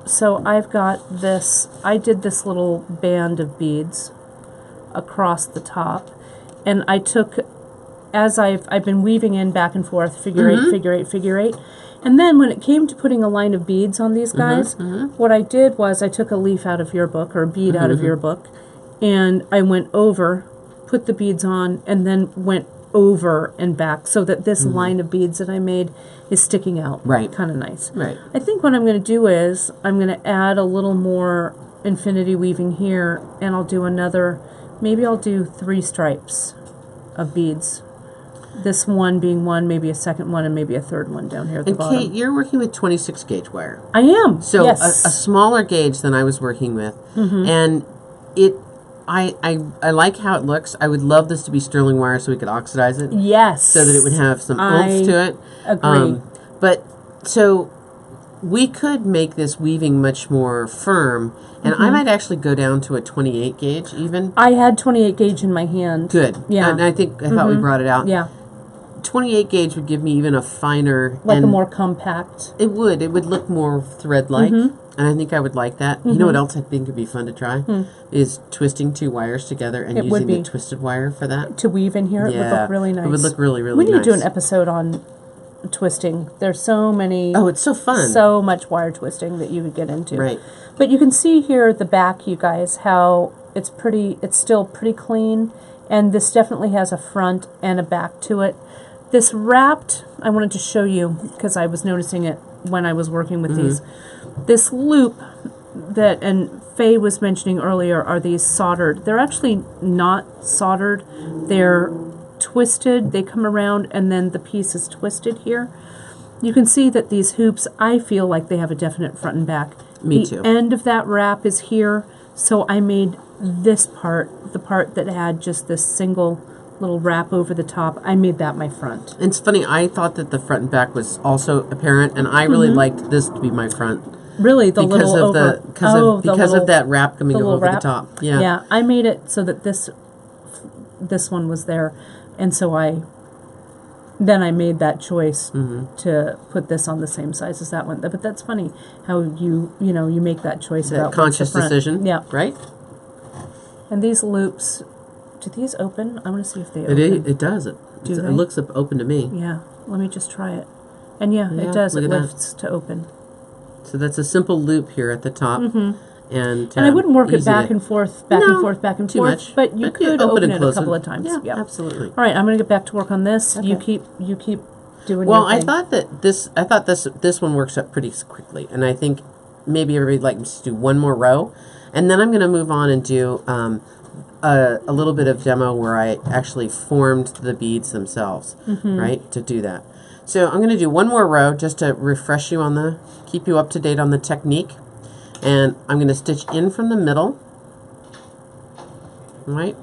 So I've got this, I did this little band of beads across the top, and I took, as I've been weaving in back and forth, figure eight, figure eight, figure eight, and then when it came to putting a line of beads on these guys, what I did was I took a leaf out of your book, or a bead out of your book, and I went over, put the beads on, and then went over and back, so that this line of beads that I made is sticking out. Right. Kind of nice. Right. I think what I'm going to do is I'm going to add a little more infinity weaving here, and I'll do another, maybe I'll do 3 stripes of beads. This one being one, maybe a second one, and maybe a third one down here at the And bottom. Kate, you're working with 26 gauge wire. I am. So yes. a smaller gauge than I was working with. And I like how it looks. I would love this to be sterling wire so we could oxidize it. Yes. So that it would have some oomph to it. Agree. But so we could make this weaving much more firm, and I might actually go down to a 28 gauge even. I had 28 gauge in my hand. Good. Yeah. And I thought we brought it out. Yeah. 28 gauge would give me even a finer, Like a and more compact. it would look more thread-like, and I think I would like that. You know what else I think would be fun to try is twisting 2 wires together and It would using the be. twisted wire for that. To weave in here, it would look really nice. It would look really, really We nice. need to do an episode on twisting. There's so many. Oh, it's so fun. So much wire twisting that you would get into. Right. But you can see here at the back, you guys, how it's still pretty clean, and this definitely has a front and a back to it. This wrapped, I wanted to show you because I was noticing it when I was working with these. This loop that, and Faye was mentioning earlier, are these soldered. They're actually not soldered. They're twisted. They come around and then the piece is twisted here. You can see that these hoops, I feel like they have a definite front and back. Me the too. end of that wrap is here, so I made this part, the part that had just this single little wrap over the top, I made that my front. And it's funny, I thought that the front and back was also apparent, and I really liked this to be my front. Really, the Because little of over, because of that wrap coming little over wrap? the top. Yeah. Yeah, I made it so that this one was there, and so I made that choice to put this on the same size as that one. But that's funny how you make that choice That about what's conscious the front. decision. Yeah, Right? and these loops, do these open? I want to see if they It open. it does. It Do they? looks open to me. Yeah, let me just try it. And yeah, Yeah, it does. look It at that. lifts to open. So that's a simple loop here at the top. And And I wouldn't work it easy back to- and forth, back No, and forth, back and too forth. much. But you could open open and it a close couple it. of times. Yeah, absolutely. All right, I'm going to get back to work on this. You Okay. keep doing Well, your I thing. thought that this one works up pretty quickly, and I think maybe everybody'd like me to do one more row, and then I'm going to move on and do a little bit of demo where I actually formed the beads themselves, right? To do that. So I'm going to do one more row just to refresh you keep you up to date on the technique, and I'm going to stitch in from the middle, right?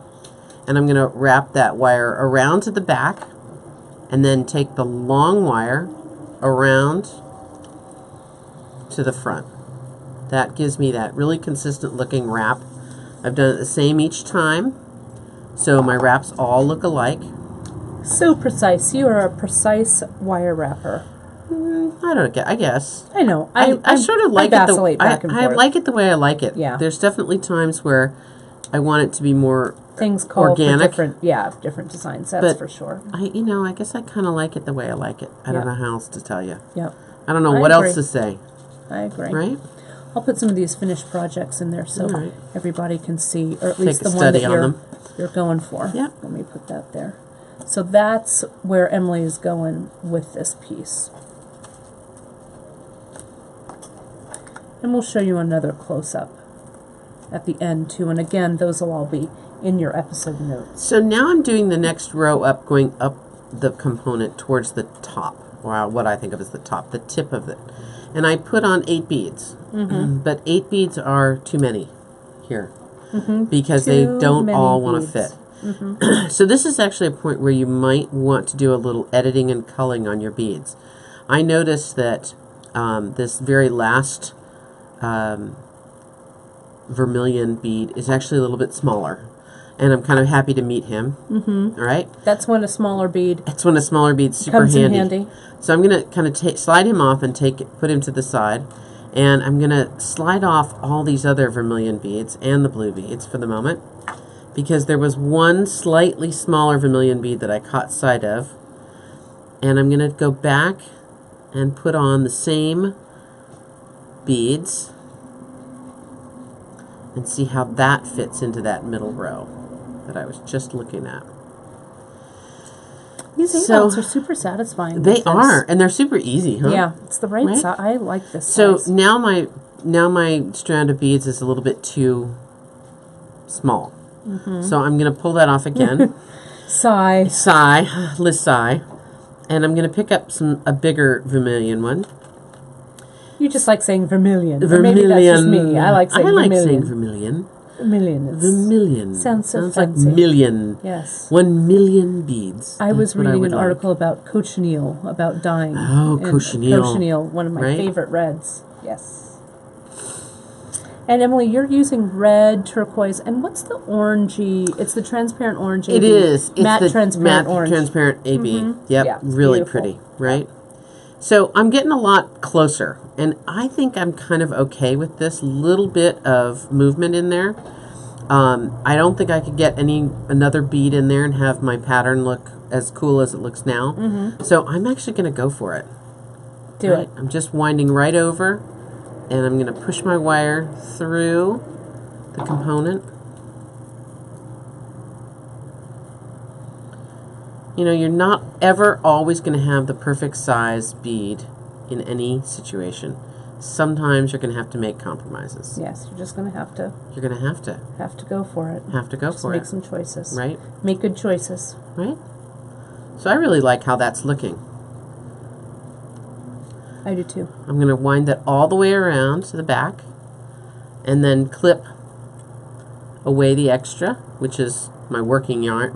And I'm going to wrap that wire around to the back, and then take the long wire around to the front. That gives me that really consistent looking wrap. I've done it the same each time, so my wraps all look alike. So precise. You are a precise wire wrapper. I guess. I know. I sort of like I it. vacillate back and I forth. like it the way I like it. Yeah. There's definitely times where I want it to be more Things call organic. for different designs. That's But for sure. I guess I kind of like it the way I like it. I don't Yeah. know how else to tell you. Yep, I don't know I what agree. else to say. I agree. Right? I'll put some of these finished projects in there so All right. everybody can see, or at Take least a the one study that on them. you're going for. Yep. Let me put that there. So that's where Emily is going with this piece. And we'll show you another close-up at the end too. And again, those will all be in your episode notes. So now I'm doing the next row up, going up the component towards the top, or what I think of as the top, the tip of it. And I put on 8 beads, but 8 beads are too many here because they Too don't many all want to beads. fit. So this is actually a point where you might want to do a little editing and culling on your beads. I noticed that this very last vermilion bead is actually a little bit smaller, and I'm kind of happy to meet him. All right, That's when a smaller bead it's when a smaller bead's super comes handy. in handy. So I'm gonna kind of slide him off and put him to the side, and I'm gonna slide off all these other vermilion beads and the blue beads for the moment, because there was one slightly smaller vermilion bead that I caught sight of, and I'm gonna go back and put on the same beads and see how that fits into that middle row that I was just looking at. These eight So- knots are super satisfying. They with this. are, and they're super easy, huh? Yeah, it's the right Right? size. I like this So size. now my strand of beads is a little bit too small. So I'm going to pull that off again. Sigh. sigh, and I'm going to pick up a bigger vermilion one. You just like saying vermilion. Or maybe that's just me. I like saying vermilion. saying vermilion. Vermilion. It's- Vermilion Sounds so like fancy. million. Yes. 1 million beads. I was That's what reading would an like. article about cochineal, about dyeing. Oh, And cochineal. Cochineal, one of my Right? favorite reds. Yes. And Emily, you're using red, turquoise, and what's the orangey? It's the transparent orange. It AB. is. It's matte the transparent matte orange. transparent AB. Yep, Yeah, really beautiful. pretty, right? So I'm getting a lot closer, and I think I'm kind of okay with this little bit of movement in there. I don't think I could get another bead in there and have my pattern look as cool as it looks now. So I'm actually going to go for it. Do Right? it. I'm just winding right over, and I'm going to push my wire through the component. You know, you're not ever always going to have the perfect size bead in any situation. Sometimes you're going to have to make compromises. Yes, you're just going to have to You're going to go for it. have to go Just for make it. some choices. Right? Make good choices. Right? So I really like how that's looking. I do too. I'm going to wind that all the way around to the back and then clip away the extra, which is my working yarn.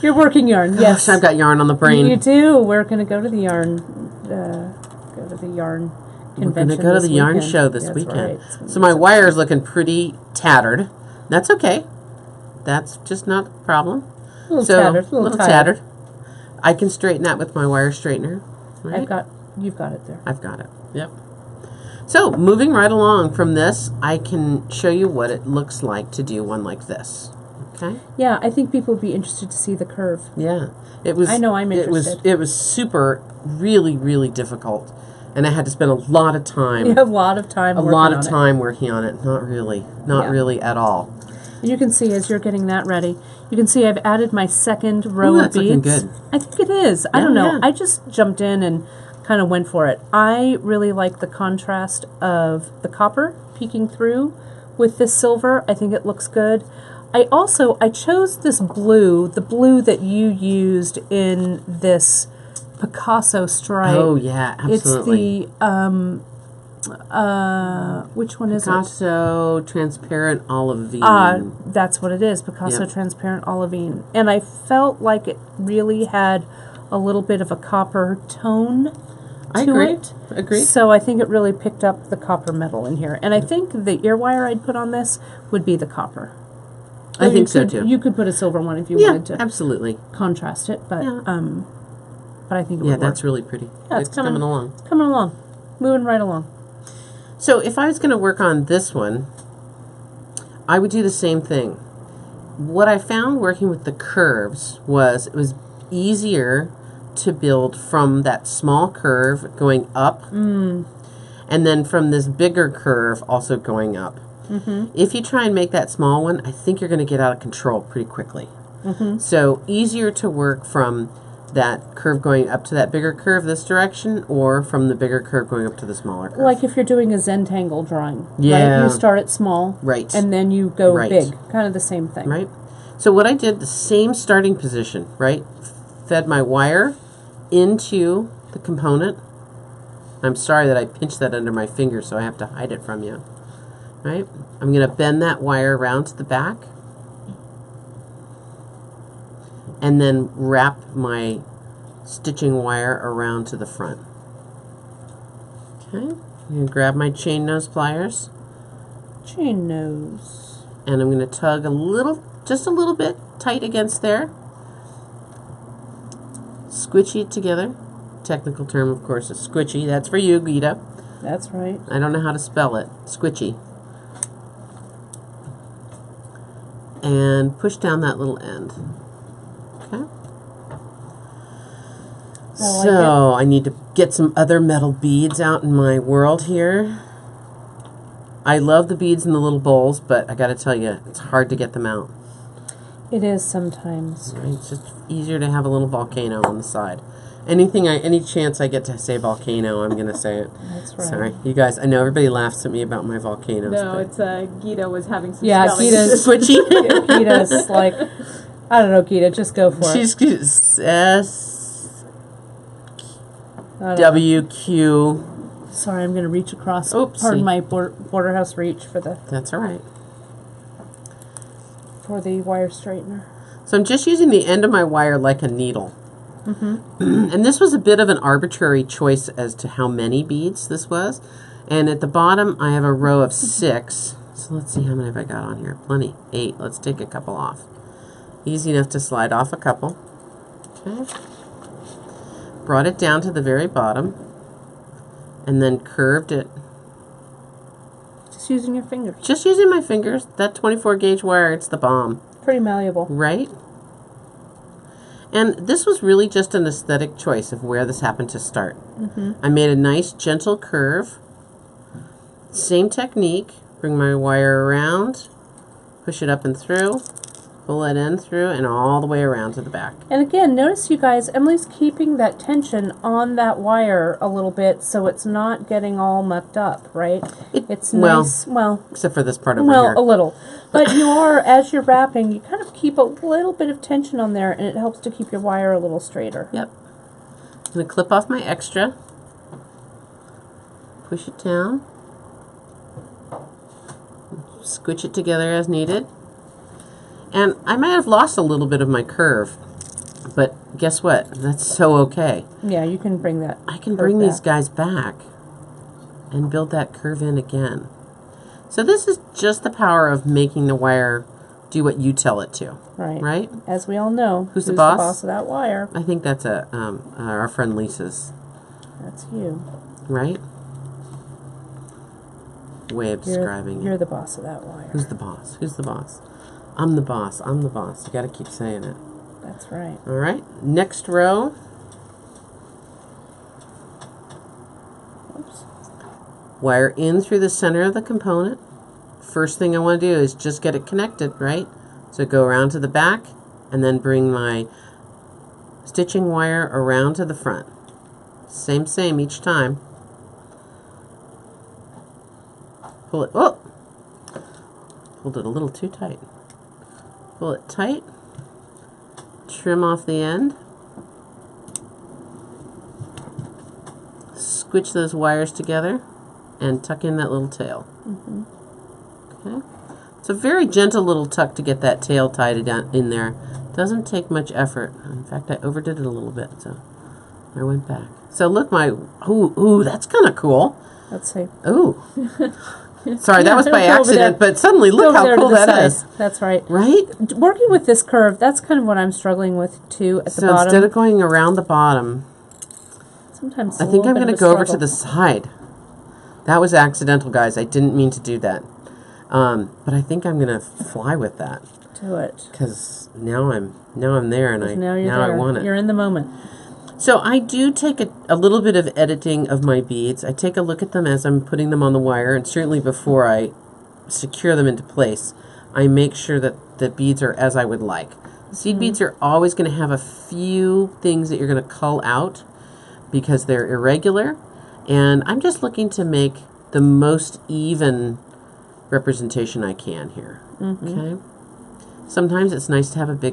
Your working yarn, yes. Gosh, I've got yarn on the brain. You do. We're going to go to the yarn. Go to the yarn convention. We're going to go to the yarn show this That's weekend. Right. So my wire is looking pretty tattered. That's okay. That's just not a problem. A little tattered. A little tattered. I can straighten that with my wire straightener. Right? You've got it there. I've got it. Yep. So moving right along from this, I can show you what it looks like to do one like this. Okay. Yeah, I think people would be interested to see the curve. Yeah. It was. I know I'm interested. It was super, really, really difficult, and I had to spend a lot of time. You have a lot of time. Working on it. Not really at all. And you can see as you're getting that ready, you can see I've added my second row of That's looking beads. good. I think it is. I don't know. I just jumped in and kind of went for it. I really like the contrast of the copper peeking through with this silver. I think it looks good. I chose this blue, the blue that you used in this Picasso stripe. Oh yeah, absolutely. It's the which one is it? Picasso Transparent Olivine. That's what it is, Picasso Yep. Transparent Olivine. And I felt like it really had a little bit of a copper tone to it. Agreed. So I think it really picked up the copper metal in here. And I think the ear wire I'd put on this would be the copper. I think so too. You could put a silver one if you Yeah, wanted to absolutely. contrast it, but Yeah. but I think it Yeah, would work. that's really pretty. Yeah, it's coming along. It's coming along. Moving right along. So if I was going to work on this one, I would do the same thing. What I found working with the curves was it was easier to build from that small curve going up and then from this bigger curve also going up. If you try and make that small one, I think you're going to get out of control pretty quickly. So easier to work from that curve going up to that bigger curve this direction, or from the bigger curve going up to the smaller curve. Like if you're doing a Zentangle drawing, Yeah. right? You start it small, Right. and then you go Right. big. Kind of the same thing. Right? So what I did, the same starting position, right? Fed my wire into the component. I'm sorry that I pinched that under my finger, so I have to hide it from you. Right? I'm going to bend that wire around to the back and then wrap my stitching wire around to the front. Okay? I'm going to grab my chain nose pliers Chain nose. and I'm going to tug a little, just a little bit tight against there. Squishy it together. Technical term, of course, is squishy. That's for you, Gita. That's right. I don't know how to spell it. Squishy. And push down that little end. Okay. I like So I need to get some other metal beads out in my world here. I love the beads in the little bowls, but I gotta tell you, it's hard to get them out. It is sometimes. Right? It's just easier to have a little volcano on the side. Any chance I get to say volcano, I'm gonna say it. That's right. Sorry, you guys. I know everybody laughs at me about my volcanoes. No, but it's Gita was having some Yeah, spelling Gita's Switchy. Gita's like, I don't know, Gita, just go for it. She's S I don't know. W Q. Sorry, I'm going to reach across. Oopsie. Pardon my border house reach for the That's all right. wire straightener. So I'm just using the end of my wire like a needle. And this was a bit of an arbitrary choice as to how many beads this was. And at the bottom, I have a row of 6. So let's see how many have I got on here. Plenty. 8. Let's take a couple off. Easy enough to slide off a couple. Okay. Brought it down to the very bottom. And then curved it. Just using your fingers. Just using my fingers. That 24 gauge wire, it's the bomb. Pretty malleable. Right? And this was really just an aesthetic choice of where this happened to start. I made a nice gentle curve. Same technique. Bring my wire around. Push it up and through. Pull it in through and all the way around to the back. And again, notice you guys, Emily's keeping that tension on that wire a little bit so it's not getting all mucked up, right? It's nice. Well, except for this part over here. a little. But you are, as you're wrapping, you kind of keep a little bit of tension on there, and it helps to keep your wire a little straighter. Yep. I'm going to clip off my extra. Push it down. Squitch it together as needed. And I might have lost a little bit of my curve, but guess what? That's so okay. Yeah, you can bring that. I can bring these guys back and build that curve in again. So this is just the power of making the wire do what you tell it to. Right. Right? As we all know, Who's the boss? The boss of that wire? I think that's our friend Lisa's. That's you. Right? Way of describing You're it. the boss of that wire. Who's the boss? Who's the boss? I'm the boss. I'm the boss. You got to keep saying it. That's right. All right. Next row. Oops. Wire in through the center of the component. First thing I want to do is just get it connected, right? So go around to the back and then bring my stitching wire around to the front. Same each time. Pull it, oh! Pulled it a little too tight. Pull it tight. Trim off the end. Squitch those wires together and tuck in that little tail. Okay. It's a very gentle little tuck to get that tail tied down in there. Doesn't take much effort. In fact, I overdid it a little bit, so I went back. So look, ooh, that's kind of cool. Let's see. Ooh. Sorry, that was by accident, but suddenly look how cool that is. That's right. Right? Working with this curve, that's kind of what I'm struggling with too at the bottom. So instead of going around the bottom, sometimes I think I'm going to go over to the side. That was accidental, guys. I didn't mean to do that. But I think I'm going to fly with that. Do it. Because now I'm there and Now I want it. You're in the moment. So I do take a little bit of editing of my beads. I take a look at them as I'm putting them on the wire, and certainly before I secure them into place, I make sure that the beads are as I would like. Seed beads are always going to have a few things that you're going to cull out because they're irregular, and I'm just looking to make the most even representation I can here. Okay. Sometimes it's nice to have a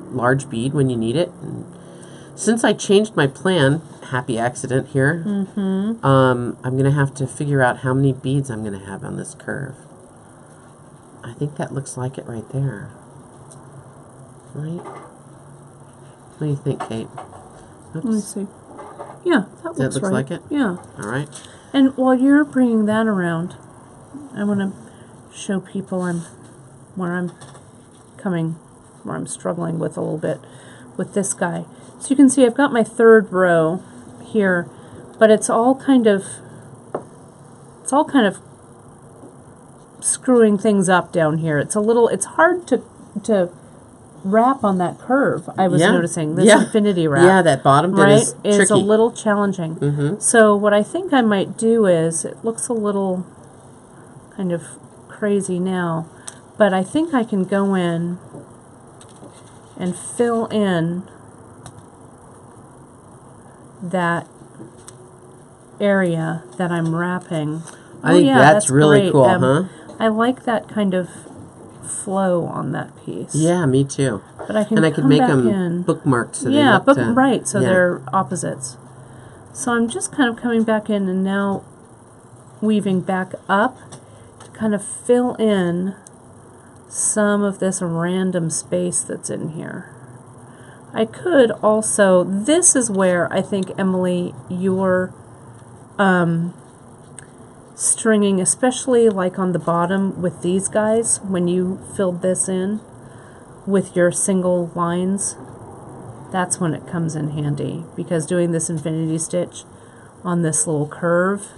large bead when you need it. And since I changed my plan, happy accident here, I'm going to have to figure out how many beads I'm going to have on this curve. I think that looks like it right there. Right? What do you think, Kate? Oops. Let me see. Yeah, that looks looks right. like it? Yeah. All right. And while you're bringing that around, I want to show people where I'm struggling with a little bit with this guy. So you can see I've got my third row here, but it's all kind of screwing things up down here. It's hard to wrap on that curve. I was noticing this infinity wrap. Yeah, that bottom bit is tricky. a little challenging. So what I think I might do is, it looks a little kind of crazy now, but I think I can go in and fill in that area that I'm wrapping. I think that's really great. cool, huh? I like that kind of flow on that piece. Yeah, me too. But I can and I could come make back them in. bookmarked so Yeah, they look right, so yeah. they're opposites. So I'm just kind of coming back in and now weaving back up to kind of fill in some of this random space that's in here. I could also, this is where I think, Emily, your stringing, especially like on the bottom with these guys, when you filled this in with your single lines, that's when it comes in handy, because doing this infinity stitch on this little curve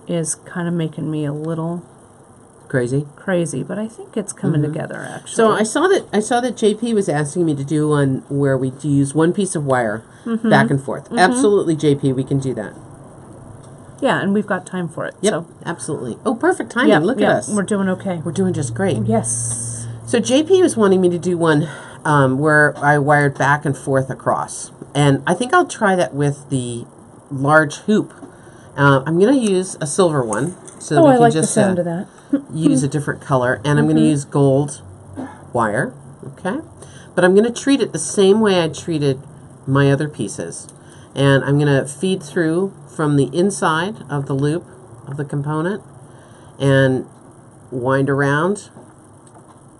is kind of making me a little crazy, but I think it's coming together actually. So I saw that JP was asking me to do one where we use one piece of wire back and forth. Absolutely, JP, we can do that. Yeah, and we've got time for it. Yep, so absolutely. Oh, perfect timing. Look at us. We're doing okay. We're doing just great. Yes. So JP was wanting me to do one where I wired back and forth across. And I think I'll try that with the large hoop. I'm going to use a silver one so that Oh, we I can like the just sound of that. use a different color. And I'm going to use gold wire, okay? But I'm going to treat it the same way I treated my other pieces. And I'm going to feed through from the inside of the loop of the component and wind around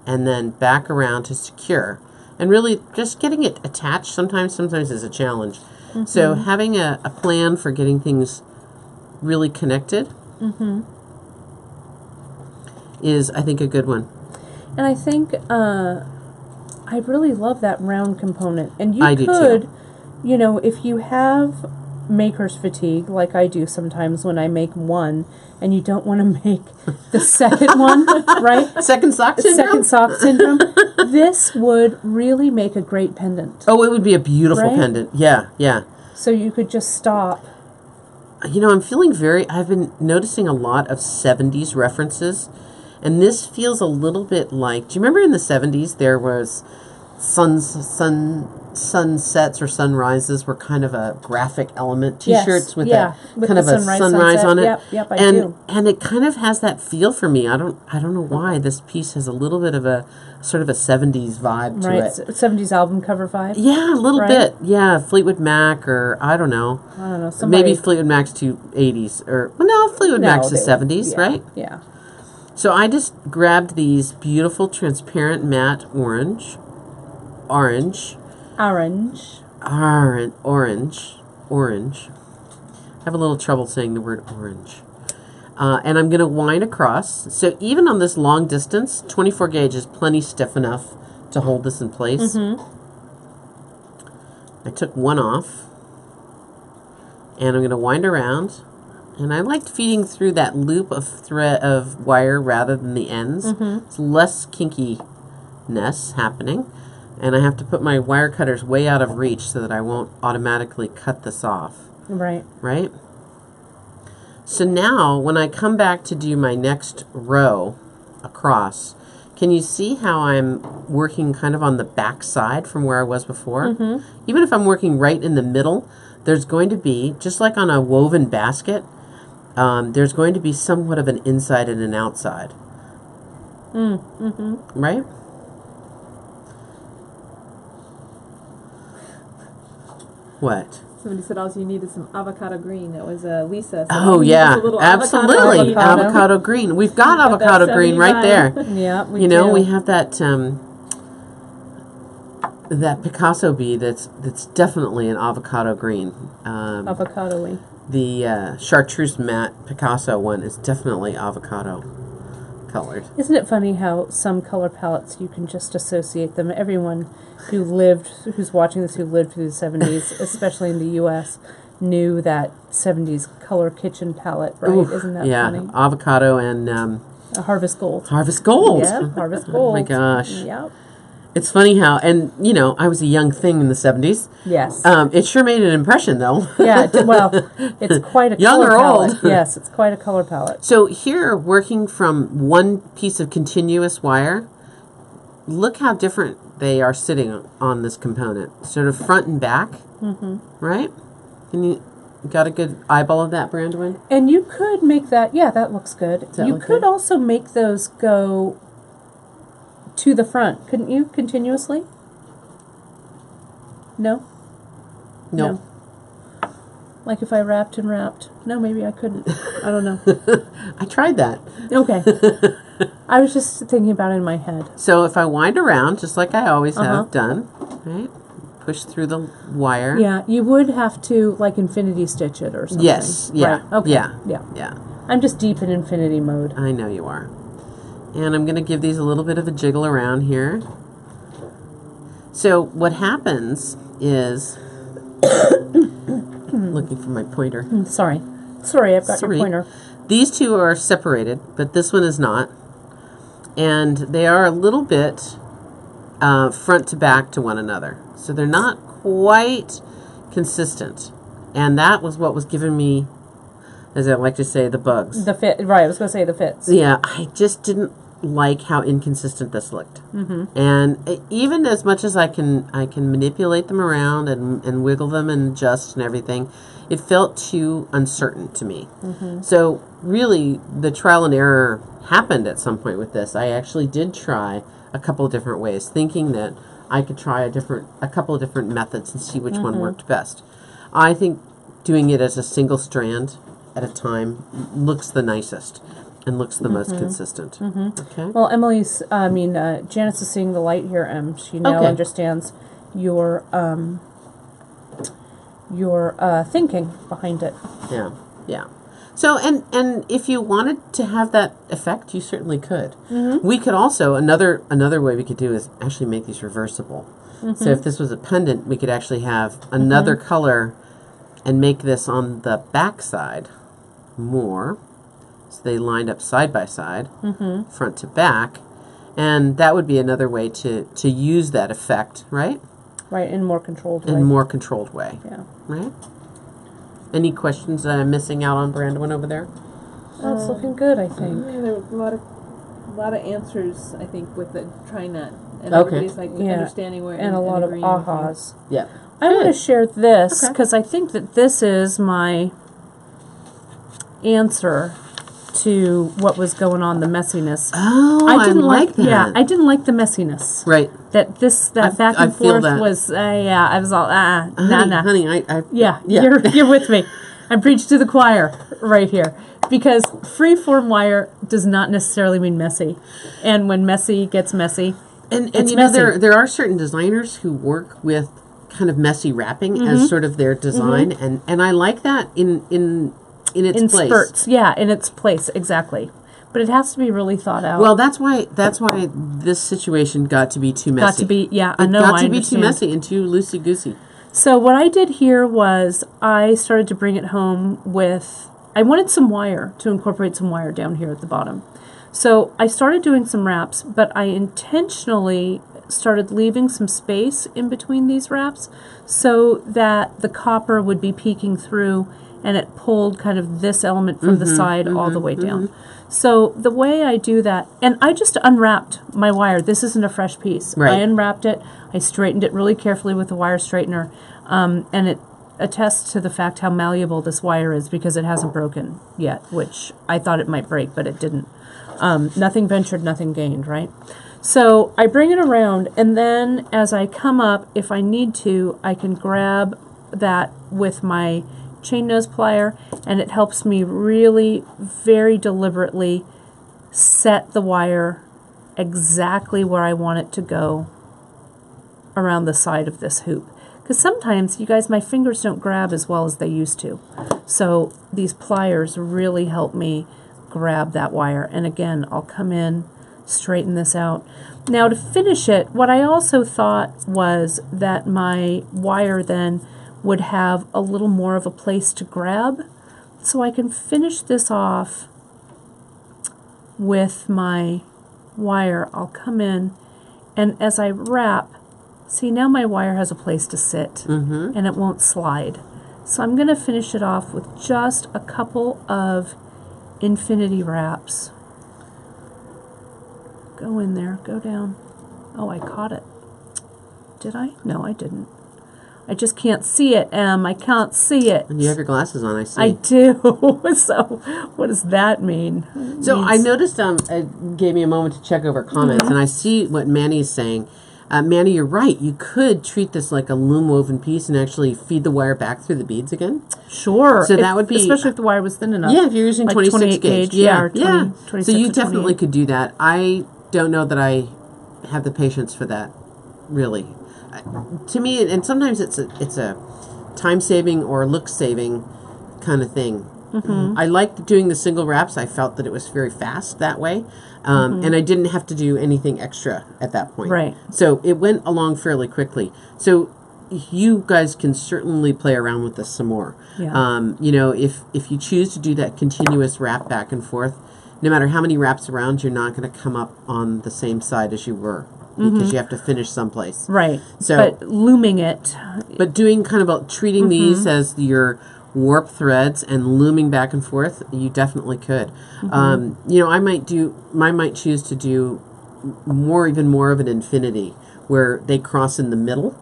and then back around to secure. And really just getting it attached sometimes is a challenge. So having a plan for getting things really connected is, I think, a good one. And I think I really love that round component. And you I do could, too. you know, if you have maker's fatigue, like I do sometimes when I make one, and you don't want to make the second one, right? Second sock syndrome? Second sock syndrome. This would really make a great pendant. Oh, it would be a beautiful Right? pendant. Yeah, yeah. So you could just stop. You know, I've been noticing a lot of 70s references, and this feels a little bit like, do you remember in the 70s there was sunsets or sunrises were kind of a graphic element, t-shirts Yes, with yeah, that with kind the of a sunrise, sunrise sunset. on it. Yep, I and do. and it kind of has that feel for me. I don't know why this piece has a little bit of a sort of a 70s vibe to Right, it. 70s album cover vibe. Yeah, a little Right? bit. Yeah, Fleetwood Mac, or I don't know. I don't know. Somebody, Maybe Fleetwood Mac's to 80s, or well, no, Fleetwood Mac's to they 70s, would- yeah, right? Yeah. So I just grabbed these beautiful transparent matte orange. I have a little trouble saying the word orange. And I'm going to wind across. So even on this long distance, 24 gauge is plenty stiff enough to hold this in place. I took one off. And I'm going to wind around. And I liked feeding through that loop of thread of wire rather than the ends. It's less kinkiness happening. And I have to put my wire cutters way out of reach so that I won't automatically cut this off. Right. Right? So now, when I come back to do my next row across, can you see how I'm working kind of on the back side from where I was before? Even if I'm working right in the middle, there's going to be, just like on a woven basket, there's going to be somewhat of an inside and an outside. Right? What? Somebody said also you needed some avocado green. That was Lisa. So Oh, you yeah. use a little Absolutely. green. Avocado green. We've got Got that avocado green right 79. there. Yeah, we You know, do. we have that that Picasso bead that's definitely an avocado green. avocado-y. The chartreuse matte Picasso one is definitely avocado colored. Isn't it funny how some color palettes you can just associate them? Everyone who's watching this, who lived through the 70s, especially in the U.S., knew that 70s color kitchen palette, right? Oof, Isn't that yeah, funny? avocado and A Harvest Gold. Harvest Gold. Yeah, Harvest Gold. Oh my gosh. Yep. It's funny how, and you know, I was a young thing in the 70s. Yes. It sure made an impression though. Yeah, well, it's quite a Young color or palette. old. Yes, it's quite a color palette. So here, working from one piece of continuous wire, look how different they are sitting on this component. Sort of front and back, right? Can you got a good eyeball of that, Brandywine? And you could make that, yeah, that looks good. that You look could good? also make those go to the front, couldn't you, continuously? No? No. Like if I wrapped and wrapped. No, maybe I couldn't. I don't know. I tried that. Okay. I was just thinking about it in my head. So if I wind around, just like I always Uh-huh. have done, right? Push through the wire. Yeah, you would have to like infinity stitch it or something. Yes. Yeah. Right. Okay. Yeah. Yeah. Yeah. I'm just deep in infinity mode. I know you are. And I'm going to give these a little bit of a jiggle around here. So what happens is, looking for my pointer. Sorry. Sorry, I've got Sorry. your pointer. These two are separated, but this one is not. And they are a little bit front to back to one another. So they're not quite consistent. And that was what was giving me, as I like to say, the bugs. The fit, right, I was going to say the fits. Yeah, I just didn't like how inconsistent this looked. And even as much as I can manipulate them around and wiggle them and adjust and everything, it felt too uncertain to me. So really, the trial and error happened at some point with this. I actually did try a couple of different ways, thinking that I could try a couple of different methods and see which one worked best. I think doing it as a single strand at a time looks the nicest and looks the most consistent. Okay. Well, Janice is seeing the light here, and she now Okay. understands your thinking behind it. Yeah, yeah. So, and if you wanted to have that effect, you certainly could. We could also, another way we could do is actually make these reversible. So if this was a pendant, we could actually have another color and make this on the back side more. So they lined up side by side, front to back. And that would be another way to use that effect, right? Right, in a more controlled way. In a more controlled way, Yeah. right? Any questions that I'm missing out on, Brandon, over there? That's looking good, I think. Yeah, there were a lot of answers, I think, with the try nut. And Okay. everybody's like Yeah, understanding where And a lot of agreeing with you. ahas. Yeah. I want to share this Okay. because I think that this is my answer to what was going on, the messiness. Oh, I didn't like that. Yeah, I didn't like the messiness. Right. That back I and feel forth that. was, I was all, nah. Honey, Yeah, yeah. you're with me. I preach to the choir right here because free-form wire does not necessarily mean messy, and when messy gets messy, And it's you know, messy. there are certain designers who work with kind of messy wrapping as sort of their design, and I like that in its in place. spurts, yeah, in its place exactly. But it has to be really thought out. Well, that's why this situation got to be too messy. got to be, yeah, I It know. got I to be too understand. messy and too loosey goosey. So what I did here was I started to bring it home with, I wanted some wire, to incorporate some wire down here at the bottom. So I started doing some wraps, but I intentionally started leaving some space in between these wraps so that the copper would be peeking through and it pulled kind of this element from the side all the way down. So the way I do that, and I just unwrapped my wire. This isn't a fresh piece. Right. I unwrapped it. I straightened it really carefully with a wire straightener, and it attests to the fact how malleable this wire is because it hasn't broken yet, which I thought it might break, but it didn't. Nothing ventured, nothing gained, right? So I bring it around, and then as I come up, if I need to, I can grab that with my chain nose plier, and it helps me really very deliberately set the wire exactly where I want it to go around the side of this hoop. Because sometimes, you guys, my fingers don't grab as well as they used to. So these pliers really help me grab that wire. And again, I'll come in, straighten this out. Now to finish it, what I also thought was that my wire then would have a little more of a place to grab. So I can finish this off with my wire. I'll come in, and as I wrap, see, now my wire has a place to sit and it won't slide. So I'm going to finish it off with just a couple of infinity wraps. Go in there, go down. Oh, I caught it. Did I? No, I didn't. I just can't see it, Em. I can't see it. And you have your glasses on, I see. I do. So what does that mean? So I noticed, it gave me a moment to check over comments, and I see what Manny is saying. Manny, you're right. You could treat this like a loom woven piece and actually feed the wire back through the beads again. Sure. So that would be- especially if the wire was thin enough. Yeah, if you're using Like 26 28 gauge. yeah, or 20, yeah. 26 So you or definitely 28. could do that. I don't know that I have the patience for that, really. To me, and sometimes it's a time saving or look saving kind of thing. I liked doing the single wraps. I felt that it was very fast that way, and I didn't have to do anything extra at that point. Right. So it went along fairly quickly. So you guys can certainly play around with this some more. Yeah. You know, if you choose to do that continuous wrap back and forth, no matter how many wraps around, you're not going to come up on the same side as you were because you have to finish someplace. Right. So- but looming it. But doing kind of treating these as your warp threads and looming back and forth, you definitely could. You know, I might choose to do even more of an infinity where they cross in the middle.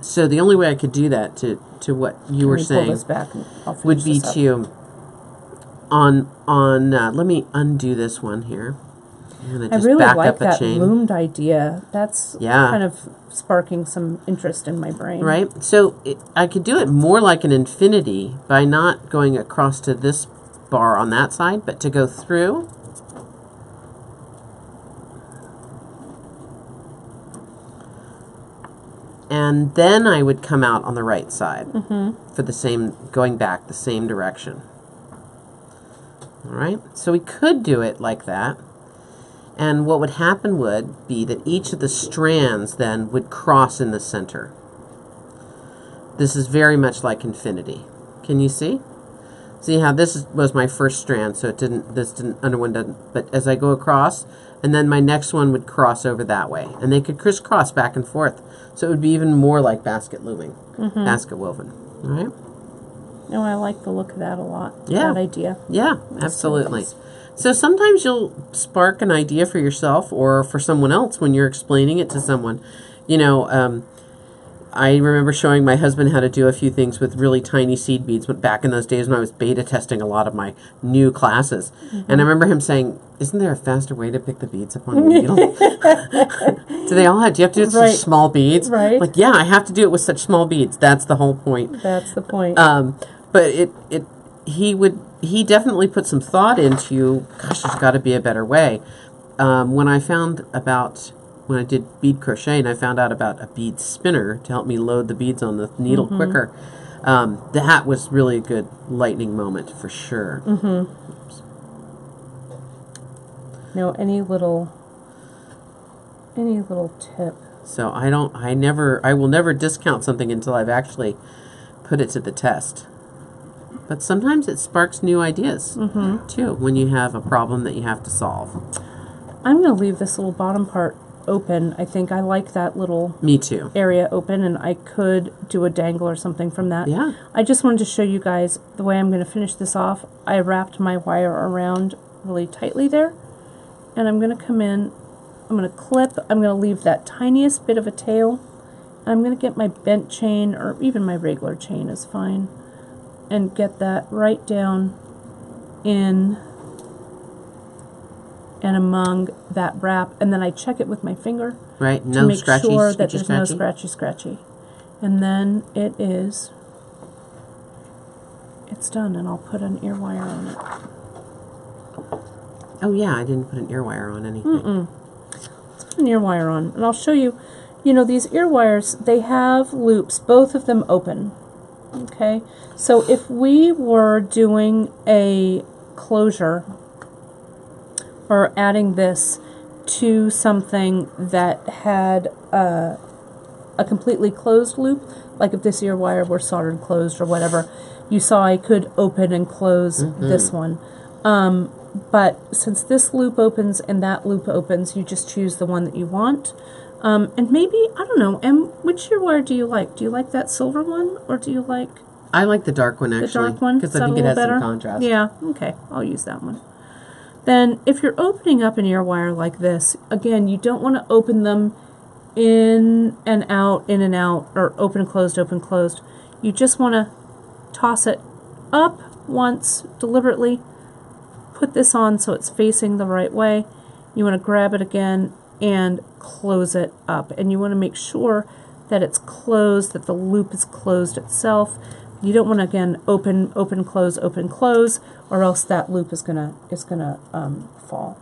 So the only way I could do that to what you were saying Pull this back and I'll finish would be this up. to let me undo this one here. I'm gonna I just really back like up a that chain. loomed idea. That's Yeah. kind of sparking some interest in my brain. Right? So I could do it more like an infinity by not going across to this bar on that side, but to go through. And then I would come out on the right side for the same, going back the same direction. All right? So we could do it like that. And what would happen would be that each of the strands then would cross in the center. This is very much like infinity. Can you see? See how was my first strand, so other one doesn't, but as I go across, and then my next one would cross over that way. And they could crisscross back and forth. So it would be even more like basket looming, basket woven. All right? No, I like the look of that a lot. Yeah. That idea. Yeah, absolutely. So sometimes you'll spark an idea for yourself or for someone else when you're explaining it to someone. You know, I remember showing my husband how to do a few things with really tiny seed beads back in those days when I was beta testing a lot of my new classes. And I remember him saying, "Isn't there a faster way to pick the beads up on the needle?" Do you have to do it with Right. such small beads? Right. Like, yeah, I have to do it with such small beads. That's the whole point. That's the point. But he definitely put some thought into, gosh, there's got to be a better way. When I did bead crochet and I found out about a bead spinner to help me load the beads on the needle quicker, that was really a good lightning moment for sure. No, any little tip. So I will never discount something until I've actually put it to the test. But sometimes it sparks new ideas too when you have a problem that you have to solve. I'm going to leave this little bottom part open. I think I like that little Me too. area open, and I could do a dangle or something from that. Yeah. I just wanted to show you guys the way I'm going to finish this off. I wrapped my wire around really tightly there, and I'm going to come in, I'm going to clip, I'm going to leave that tiniest bit of a tail, and I'm going to get my bent chain, or even my regular chain is fine, and get that right down in and among that wrap, and then I check it with my finger Right? to No make scratchy, sure that scratchy, there's scratchy. no scratchy. And then it's done, and I'll put an ear wire on it. Oh yeah, I didn't put an ear wire on anything. Let's put an ear wire on, and I'll show you, these ear wires, they have loops, both of them open. Okay, so if we were doing a closure or adding this to something that had a completely closed loop, like if this ear wire were soldered closed or whatever, you saw I could open and close this one. But since this loop opens and that loop opens, you just choose the one that you want. And maybe, I don't know, which ear wire do you like? Do you like that silver one, or do you like I like the dark one the actually. dark one? Because Is I that think a it has little better? some contrast. Yeah, okay, I'll use that one. Then if you're opening up an ear wire like this, again, you don't want to open them in and out, or open, closed, open, closed. You just want to toss it up once deliberately, put this on so it's facing the right way. You want to grab it again and close it up. And you want to make sure that it's closed, that the loop is closed itself. You don't want to, again, open, close, or else that loop is gonna fall.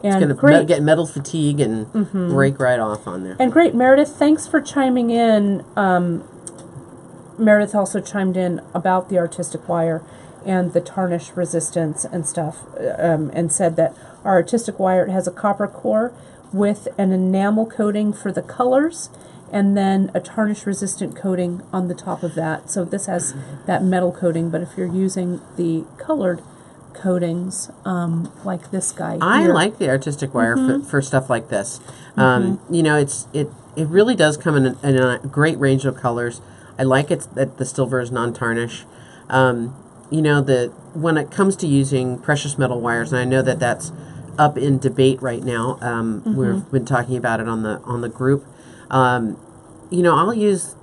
And It's going to get metal fatigue and break right off on there. and great, Meredith, thanks for chiming in. Meredith also chimed in about the artistic wire and the tarnish resistance and stuff, and said that our artistic wire, it has a copper core with an enamel coating for the colors, and then a tarnish resistant coating on the top of that. So this has that metal coating, but if you're using the colored coatings, like this guy I here, like the artistic wire for stuff like this. It really does come in a great range of colors. I like it that the silver is non-tarnish. You know, when it comes to using precious metal wires, and I know that that's up in debate right now. We've been talking about it on the group. You know, I'll use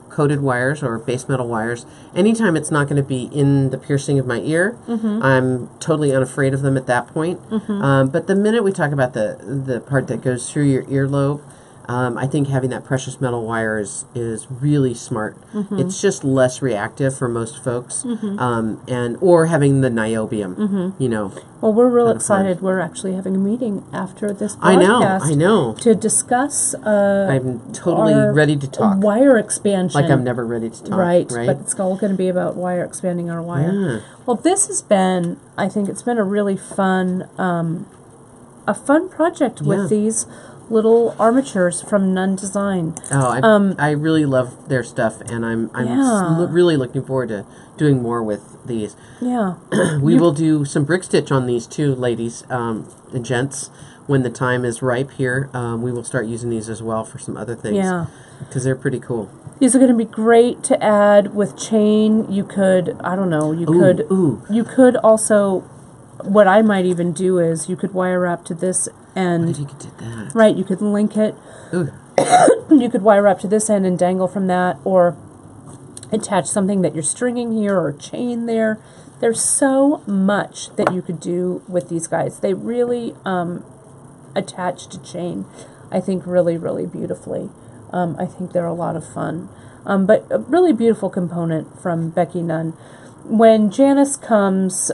coated wires or base metal wires anytime it's not going to be in the piercing of my ear. I'm totally unafraid of them at that point. But the minute we talk about the part that goes through your earlobe, I think having that precious metal wire is really smart. It's just less reactive for most folks, or having the niobium. You know. Well, we're real Kind of fun. excited. We're actually having a meeting after this I podcast. know. To discuss I'm totally our ready to talk. wire expansion. Like I'm never ready to talk. Right, Right. but it's all going to be about wire, expanding our wire. Yeah. Well, this has been, I think it's been a really fun, a fun project Yeah. with these little armatures from Nun Design. Oh, I really love their stuff, and I'm Yeah. really looking forward to doing more with these. Yeah. We will do some brick stitch on these too, ladies and gents. When the time is ripe here, we will start using these as well for some other things. Yeah. Because they're pretty cool. These are going to be great to add with chain. You could, I don't know, you could also, what I might even do is you could wire wrap to this end. If you could do that. Right, you could link it. Ooh. You could wire up to this end and dangle from that, or attach something that you're stringing here, or chain there. There's so much that you could do with these guys. They really attach to chain, I think, really, really beautifully. I think they're a lot of fun. But a really beautiful component from Becky Nunn. When Janice comes,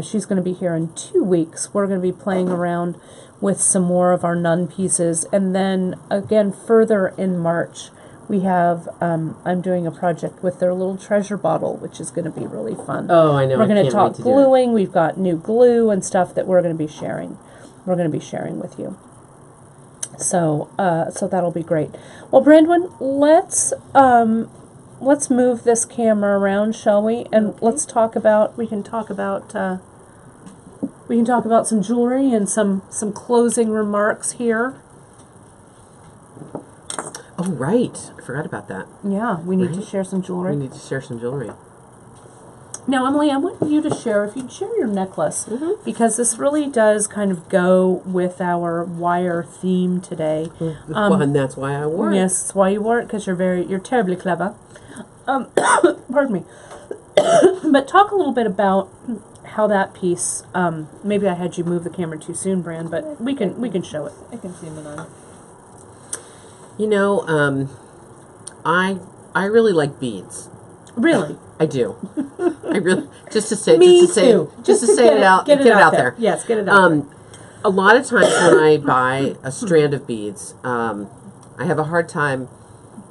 she's going to be here in 2 weeks. We're going to be playing around with some more of our Nun pieces. And then, again, further in March, we have, I'm doing a project with their little treasure bottle, which is going to be really fun. Oh, I know. We're I going to can't talk wait to do it. gluing. We've got new glue and stuff that we're going to be sharing. We're going to be sharing with you. So that'll be great. Well, Brandon, let's move this camera around, shall we? And let's talk about. We can talk about some jewelry and some closing remarks here. Oh, right. I forgot about that. Yeah, we need to Right. share some jewelry. We need to share some jewelry. Now, Emily, I want you to share, if you'd share your necklace, because this really does kind of go with our wire theme today. Well, and that's why I wore it. Yes, that's why you wore it, because you're terribly clever. Pardon me. But talk a little bit about how that piece, maybe I had you move the camera too soon, Bran, but we can show it. I can see them on. You know, I really like beads. Really? I do. I really just to say Me just to say too. just to say get it out get get it out there. Yes, get it out there. A lot of times when I buy a strand of beads, I have a hard time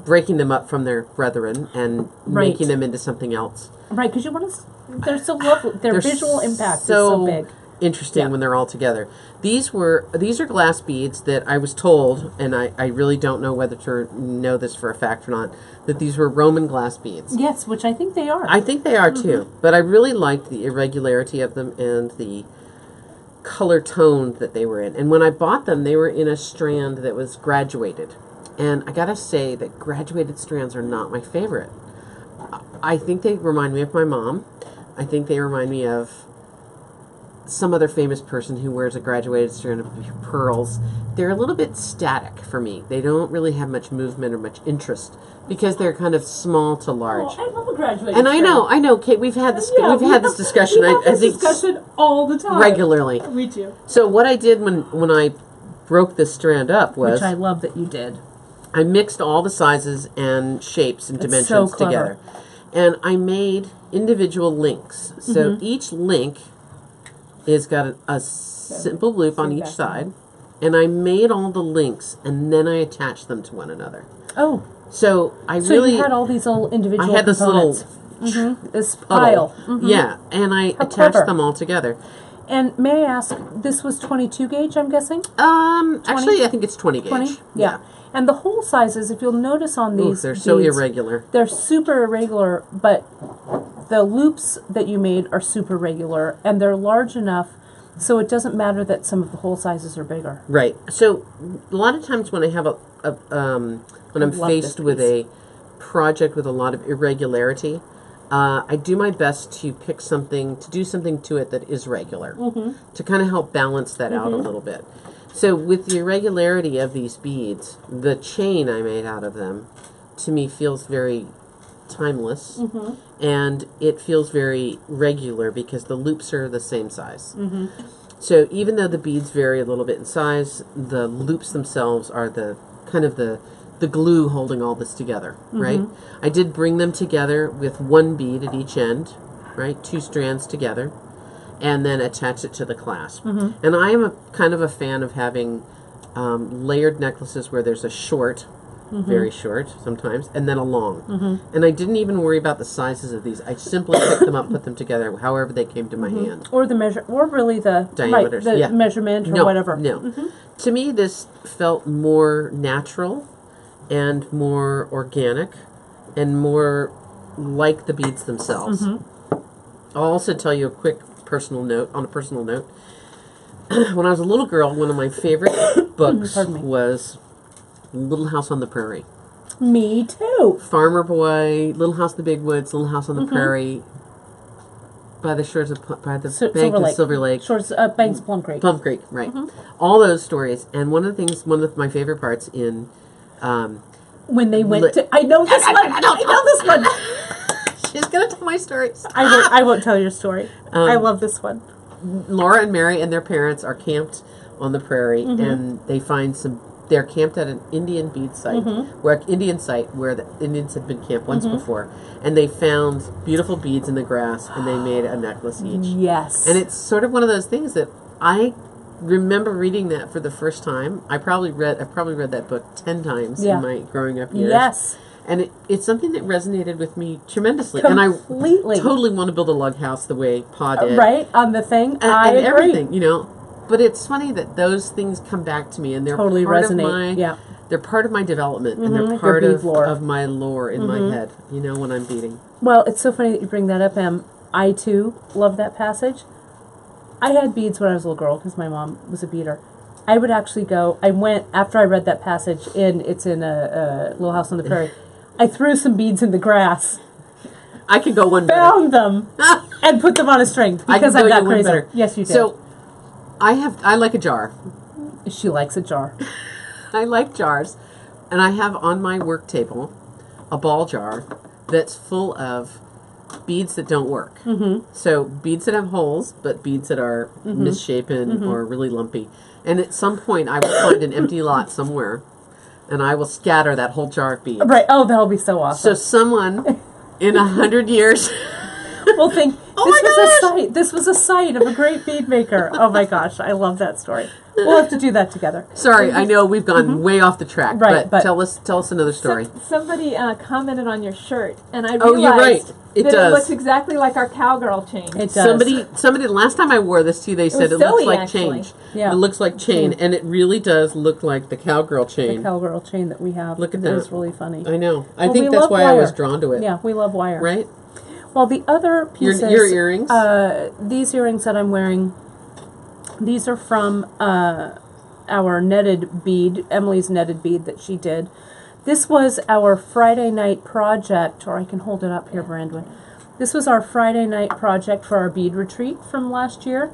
breaking them up from their brethren and Right. making them into something else. Right, because you want to. They're so lovely. Their They're visual impact is so big. Interesting Yeah. when they're all together. These are glass beads that I was told, and I really don't know whether to know this for a fact or not, that these were Roman glass beads. Yes, which I think they are. I think they are too, but I really liked the irregularity of them and the color tone that they were in. And when I bought them, they were in a strand that was graduated. And I gotta say that graduated strands are not my favorite. I think they remind me of my mom. I think they remind me of some other famous person who wears a graduated strand of pearls. They're a little bit static for me. They don't really have much movement or much interest because they're kind of small to large. Oh, I love a graduated And I know, Kate. We've had this. Yeah, we've had this discussion. We have I this think discussion all the time. regularly. We do. So what I did when I broke this strand up was Which I love that you did. I mixed all the sizes and shapes and That's dimensions so clever. together, and I made individual links. So each link is got a simple loop on each side, and I made all the links and then I attached them to one another. Oh, So I so really you had all these little individual I had this components. little This puddle. pile. Yeah, and I How attached clever. them all together. And may I ask, this was 22 gauge, I'm guessing? Actually, I think it's 20 gauge. 20? Yeah. And the hole sizes, if you'll notice on Ooh, these they're so beads, irregular. they're super irregular, but the loops that you made are super regular, and they're large enough so it doesn't matter that some of the hole sizes are bigger. Right. So a lot of times when I have when I'm love faced this with piece. a project with a lot of irregularity, I do my best to pick something, to do something to it that is regular, to kind of help balance that out a little bit. So with the irregularity of these beads, the chain I made out of them, to me feels very timeless, and it feels very regular because the loops are the same size. So even though the beads vary a little bit in size, the loops themselves are the kind of the glue holding all this together, right? I did bring them together with one bead at each end, right? 2 strands together, and then attach it to the clasp. And I am a kind of a fan of having layered necklaces where there's a short, very short sometimes, and then a long. And I didn't even worry about the sizes of these. I simply picked them up, put them together, however they came to my hand. Or the measure, or really the Diameters, right, the yeah. measurement or No, whatever. no. To me, this felt more natural and more organic and more like the beads themselves. I'll also tell you a quick personal note, on a personal note. When I was a little girl, one of my favorite books Pardon me. was Little House on the Prairie. Me too. Farmer Boy, Little House in the Big Woods, Little House on the Prairie, by the shores of, by the bank of Silver Lake. Shores, Banks, Plum Creek. Plum Creek, right. All those stories. And one of my favorite parts in When they went to, I know this one. I know this one. she's going to tell my stories. I won't tell your story. I love this one. Laura and Mary and their parents are camped on the prairie, and they find they're camped at an Indian bead site, where the Indians had been camped once before, and they found beautiful beads in the grass, and they made a necklace each. Yes. And it's sort of one of those things that I remember reading that for the first time. I've probably read that book 10 times in my growing up years. Yes. And it's something that resonated with me tremendously. Completely. And I totally want to build a lug house the way Pa did. Right, on the thing. And, I and agree. everything, you know. But it's funny that those things come back to me, and they're Totally part resonate. of my they're part of my development, and they're Your part bead of lore. my lore in my head, you know, when I'm beading. Well, it's so funny that you bring that up, Em. I too love that passage. I had beads when I was a little girl because my mom was a beader. I would actually go. I went after I read that passage. It's in a Little House on the Prairie. I threw some beads in the grass, I could go one better. found them, and put them on a string because I I can go got you one crazy. better. Yes, you did. So I like a jar. She likes a jar. I like jars, and I have on my work table a ball jar that's full of beads that don't work. So beads that have holes, but beads that are misshapen or really lumpy. And at some point, I will find an empty lot somewhere, and I will scatter that whole jar of beads. Right. Oh, that'll be so awesome. So someone in 100 years, We'll think Oh this my was a gosh! site. This was a site of a great bead maker. Oh my gosh, I love that story. We'll have to do that together. sorry, I know we've gone way off the track, Right, but- tell us another story. Somebody commented on your shirt, and I realized Oh, you're right. It that does. it looks exactly like our cowgirl chain. It does. Somebody, last time I wore this to you, they said was it looks Zoe, like actually. change. Yeah. It looks like chain, and it really does look like the cowgirl the chain. cowgirl chain that we have. Look at It is that. really funny. I know. I Well, think we that's love why I was wire. drawn to it. Yeah, we love wire. Right? Well, the other Your, pieces. your earrings? These earrings that I'm wearing, these are from our netted bead, Emily's netted bead that she did. This was our Friday night project, or I can hold it up here, Brandon. This was our Friday night project for our bead retreat from last year.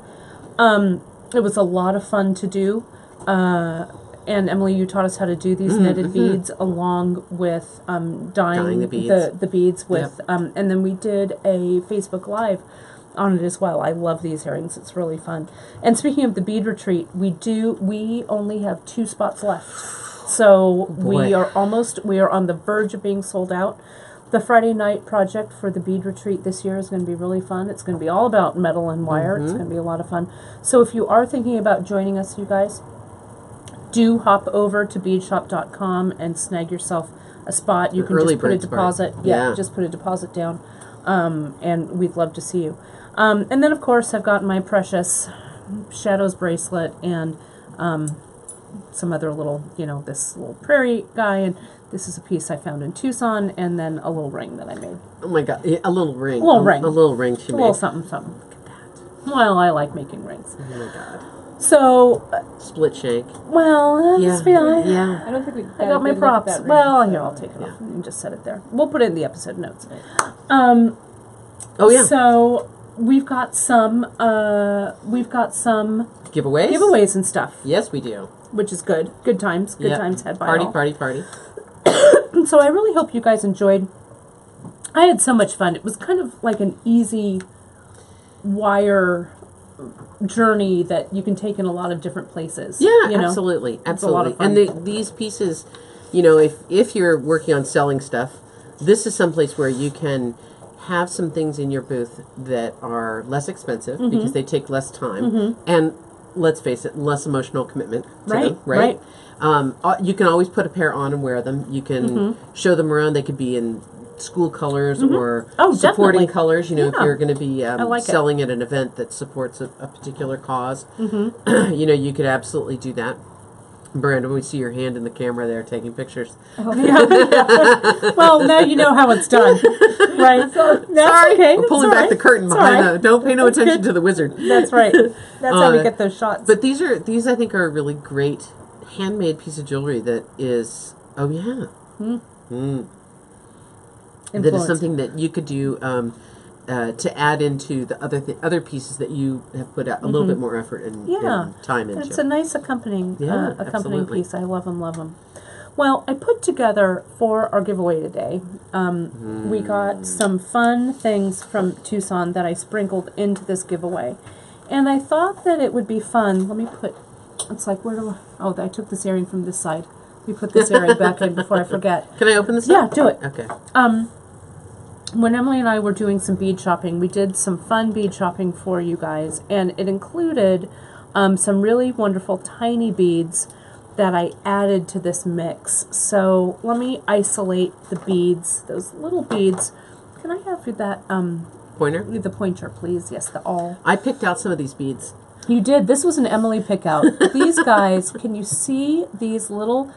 It was a lot of fun to do. And Emily, you taught us how to do these netted beads along with dyeing the beads. the beads with, and then we did a Facebook Live on it as well. I love these earrings. It's really fun. And speaking of the bead retreat, we only have 2 spots left. So we Boy. are on the verge of being sold out. The Friday night project for the bead retreat this year is going to be really fun. It's going to be all about metal and wire. It's going to be a lot of fun. So if you are thinking about joining us, you guys, do hop over to beadshop.com and snag yourself a spot. You can early just put a bird spot. deposit. Yeah. Just put a deposit down, and we'd love to see you. And then, of course, I've got my precious Shadows bracelet and some other little, this little prairie guy, and this is a piece I found in Tucson, and then a little ring that I made. Oh my God. Yeah, a little ring. A little ring. A little ring she A little made. something, something. Look at that. Well, I like making rings. Oh my God. So, Split shank. well, Yeah. just be honest. Yeah. I don't think we. I got my props. Well, here, I'll take it off and just set it there. We'll put it in the episode notes. Oh yeah. So we've got some Giveaways and stuff, Yes, we do. which is good. Good times. Good Yep. times had by Party, all. party. So I really hope you guys enjoyed. I had so much fun. It was kind of like an easy wire journey that you can take in a lot of different places. Yeah, you know? absolutely, It's a lot absolutely. of fun. And these pieces, if you're working on selling stuff, this is someplace where you can have some things in your booth that are less expensive Mm-hmm. because they take less time and, let's face it, less emotional commitment to Right, them, right? You can always put a pair on and wear them. You can Mm-hmm. show them around. They could be in school colors or Oh, supporting definitely. colors. If Yeah. you're going to be like it. selling at an event that supports a particular cause, Mm-hmm. you could absolutely do that. Brandon, we see your hand in the camera there taking pictures. Well, now you know how it's done, right? So that's Sorry, okay. we're pulling It's all back the right. curtain It's behind all the. Don't pay no That's attention good. to the wizard. That's right. That's how we Uh, get those shots. But these I think are a really great handmade piece of jewelry that is. Oh yeah. That is Influence. something that you could do to add into the other pieces that you have put out a little bit more effort and, Yeah. and time into. It's a nice accompanying Yeah, absolutely. piece. I love them. Well, I put together for our giveaway today. We got some fun things from Tucson that I sprinkled into this giveaway, and I thought that it would be fun. Let me put. It's like where do I? Oh, I took this earring from this side. We put this earring back in before I forget. Can I open this Yeah, up? do it. Okay. When Emily and I were doing some bead shopping, we did some fun bead shopping for you guys, and it included some really wonderful tiny beads that I added to this mix. So let me isolate the beads, those little beads. Can I have that, Pointer. the pointer, please? Yes, the awl. I picked out some of these beads. You did. This was an Emily pick out. These guys, can you see these little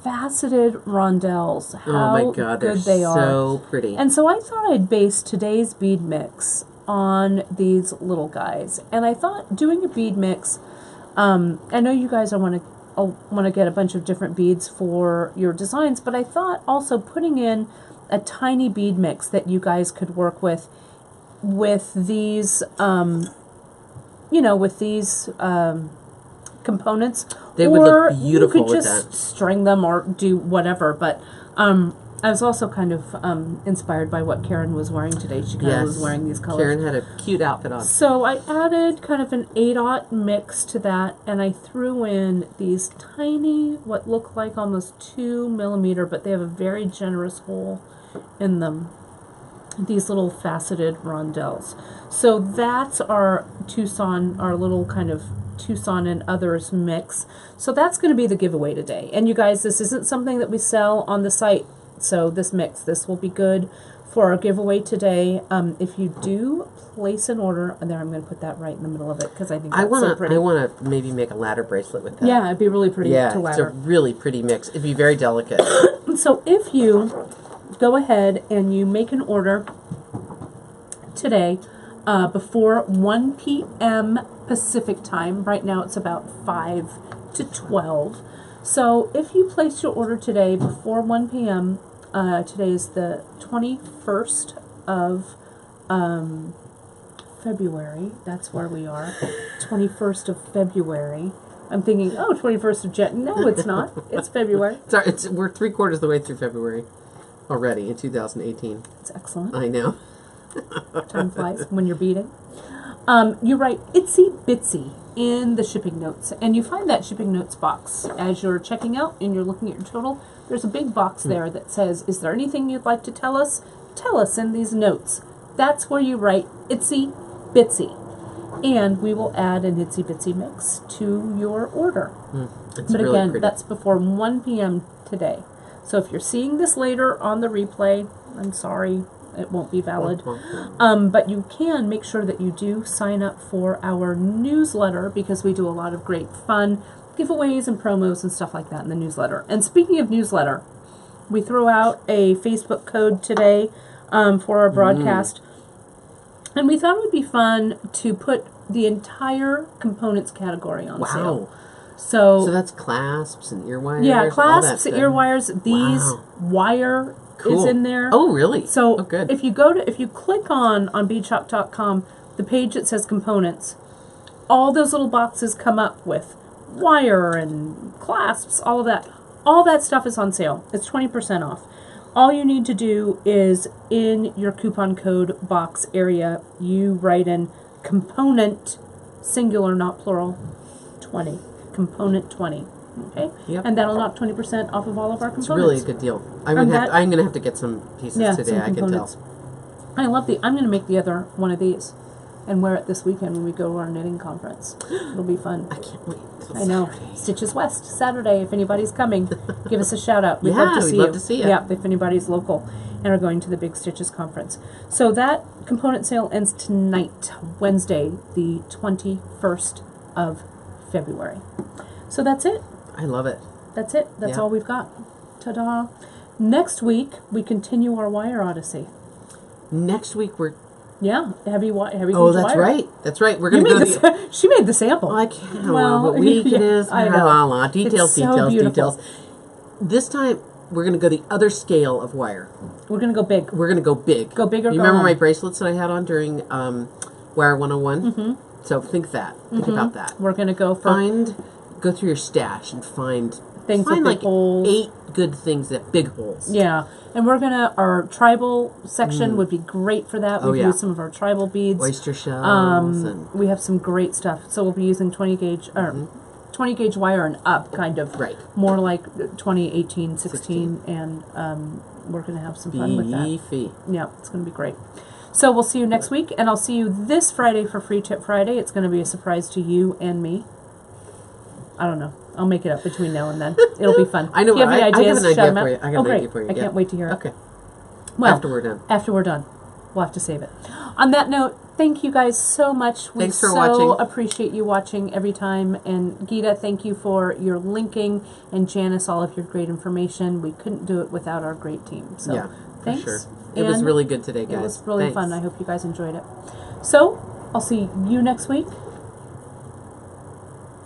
faceted rondelles? How Oh my God, good they're they are. so pretty. And so I thought I'd base today's bead mix on these little guys. And I thought doing a bead mix, I know you guys want to get a bunch of different beads for your designs, but I thought also putting in a tiny bead mix that you guys could work with these, with these components. They would or look beautiful you could with just that. string them or do whatever. But I was also kind of inspired by what Karen was wearing today. She kind of was wearing these colors. Karen had a cute outfit on. So I added kind of an 8/0 mix to that, and I threw in these tiny, what look like almost 2 millimeter, but they have a very generous hole in them. These little faceted rondelles. So that's our Tucson, our little kind of Tucson and Others mix. So that's going to be the giveaway today. And you guys, this isn't something that we sell on the site. So this will be good for our giveaway today. If you do place an order, and there I'm going to put that right in the middle of it because I think that's so pretty. I want to maybe make a ladder bracelet with that. Yeah, it'd be really pretty Yeah, to it's a ladder. really pretty mix. It'd be very delicate. So if you go ahead and you make an order today before 1 p.m. Pacific time, right now it's about 5 to 12. So if you place your order today before 1 p.m., today is the 21st of February. That's where we are. 21st of February. I'm thinking, 21st of Jan. No, it's not. It's February. We're 3/4 of the way through February already in 2018. It's excellent. I know. Time flies when you're beading. You write Itsy Bitsy in the shipping notes, and you find that shipping notes box as you're checking out and you're looking at your total. There's a big box there that says, is there anything you'd like to tell us? Tell us in these notes. That's where you write Itsy Bitsy, and we will add an Itsy Bitsy mix to your order. It's But really again, pretty. that's before 1 p.m. today. So if you're seeing this later on the replay, I'm sorry, it won't be valid. But you can make sure that you do sign up for our newsletter because we do a lot of great fun giveaways and promos and stuff like that in the newsletter. And speaking of newsletter, we threw out a Facebook code today for our broadcast. And we thought it would be fun to put the entire components category on sale. So that's clasps and ear wires. Yeah, all that clasps, stuff. ear wires, these Wow. wire Cool. in there. Oh, really? So oh, good. if you click on beadshop.com, the page that says components, all those little boxes come up with wire and clasps, all of that. All that stuff is on sale. It's 20% off. All you need to do is in your coupon code box area, you write in component, singular, not plural, 20. Component 20. Okay? Yep. And that'll knock 20% off of all of our It's components. really a good deal. I'm And going to have to get some pieces today, some I can components. tell. I love I'm going to make the other one of these and wear it this weekend when we go to our knitting conference. It'll be fun. I can't wait. Till I know. Saturday. Stitches West, Saturday. If anybody's coming, give us a shout out. We'd Yeah, love to we'd see love you. to see ya. Yeah, if anybody's local and are going to the Big Stitches conference. So that component sale ends tonight, Wednesday, the 21st of February. So that's it. I love it. That's it. That's Yeah. all we've got. Ta-da. Next week, we continue our Wire Odyssey. Next week we're... Yeah, heavy Oh, gauge that's wire. right. That's right. We're You going to made go... the, she made the sample. I can't Well, what week it is. I know. Blah, blah, blah. Details, It's so beautiful. details. This time, we're going to go the other scale of wire. We're going to go big. We're going to go big. Go big or You go remember home. my bracelets that I had on during Wire 101? Mm-hmm. So think that. Think about that. We're going to go for Go through your stash and find Things with big like holes. 8 good things that big holes. Yeah, and we're gonna our tribal section would be great for that. Oh, We've yeah. used some of our tribal beads. Oyster shells and We have some great stuff. So we'll be using 20 gauge or 20 gauge wire and up, kind of. Right. More like 20, 18, 16, and we're gonna have some fun with that. beefy. Yeah, it's gonna be great. So we'll see you next week, and I'll see you this Friday for Free Tip Friday. It's gonna be a surprise to you and me. I don't know. I'll make it up between now and then. It'll be fun. I know. If you have any I have ideas, an idea shout 'em for out. you. I got Oh, an great. idea for you. I Yeah. can't wait to hear it. Okay. Well, After we're done. After we're done. We'll have to save it. On that note, thank you guys so much. We Thanks for so watching. appreciate you watching every time. And Gita, thank you for your linking, and Janice, all of your great information. We couldn't do it without our great team. So Yeah, thanks. for sure. It was And really good today, guys. It was really Thanks. fun. I hope you guys enjoyed it. So I'll see you next week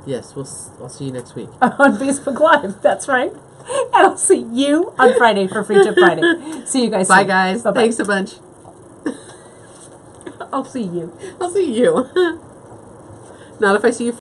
Yes, I'll see you next week. on Facebook Live. That's right. And I'll see you on Friday for Free Tip Friday. See you guys Bye, soon. guys. Bye-bye. Thanks a bunch. I'll see you. I'll see you. Not if I see you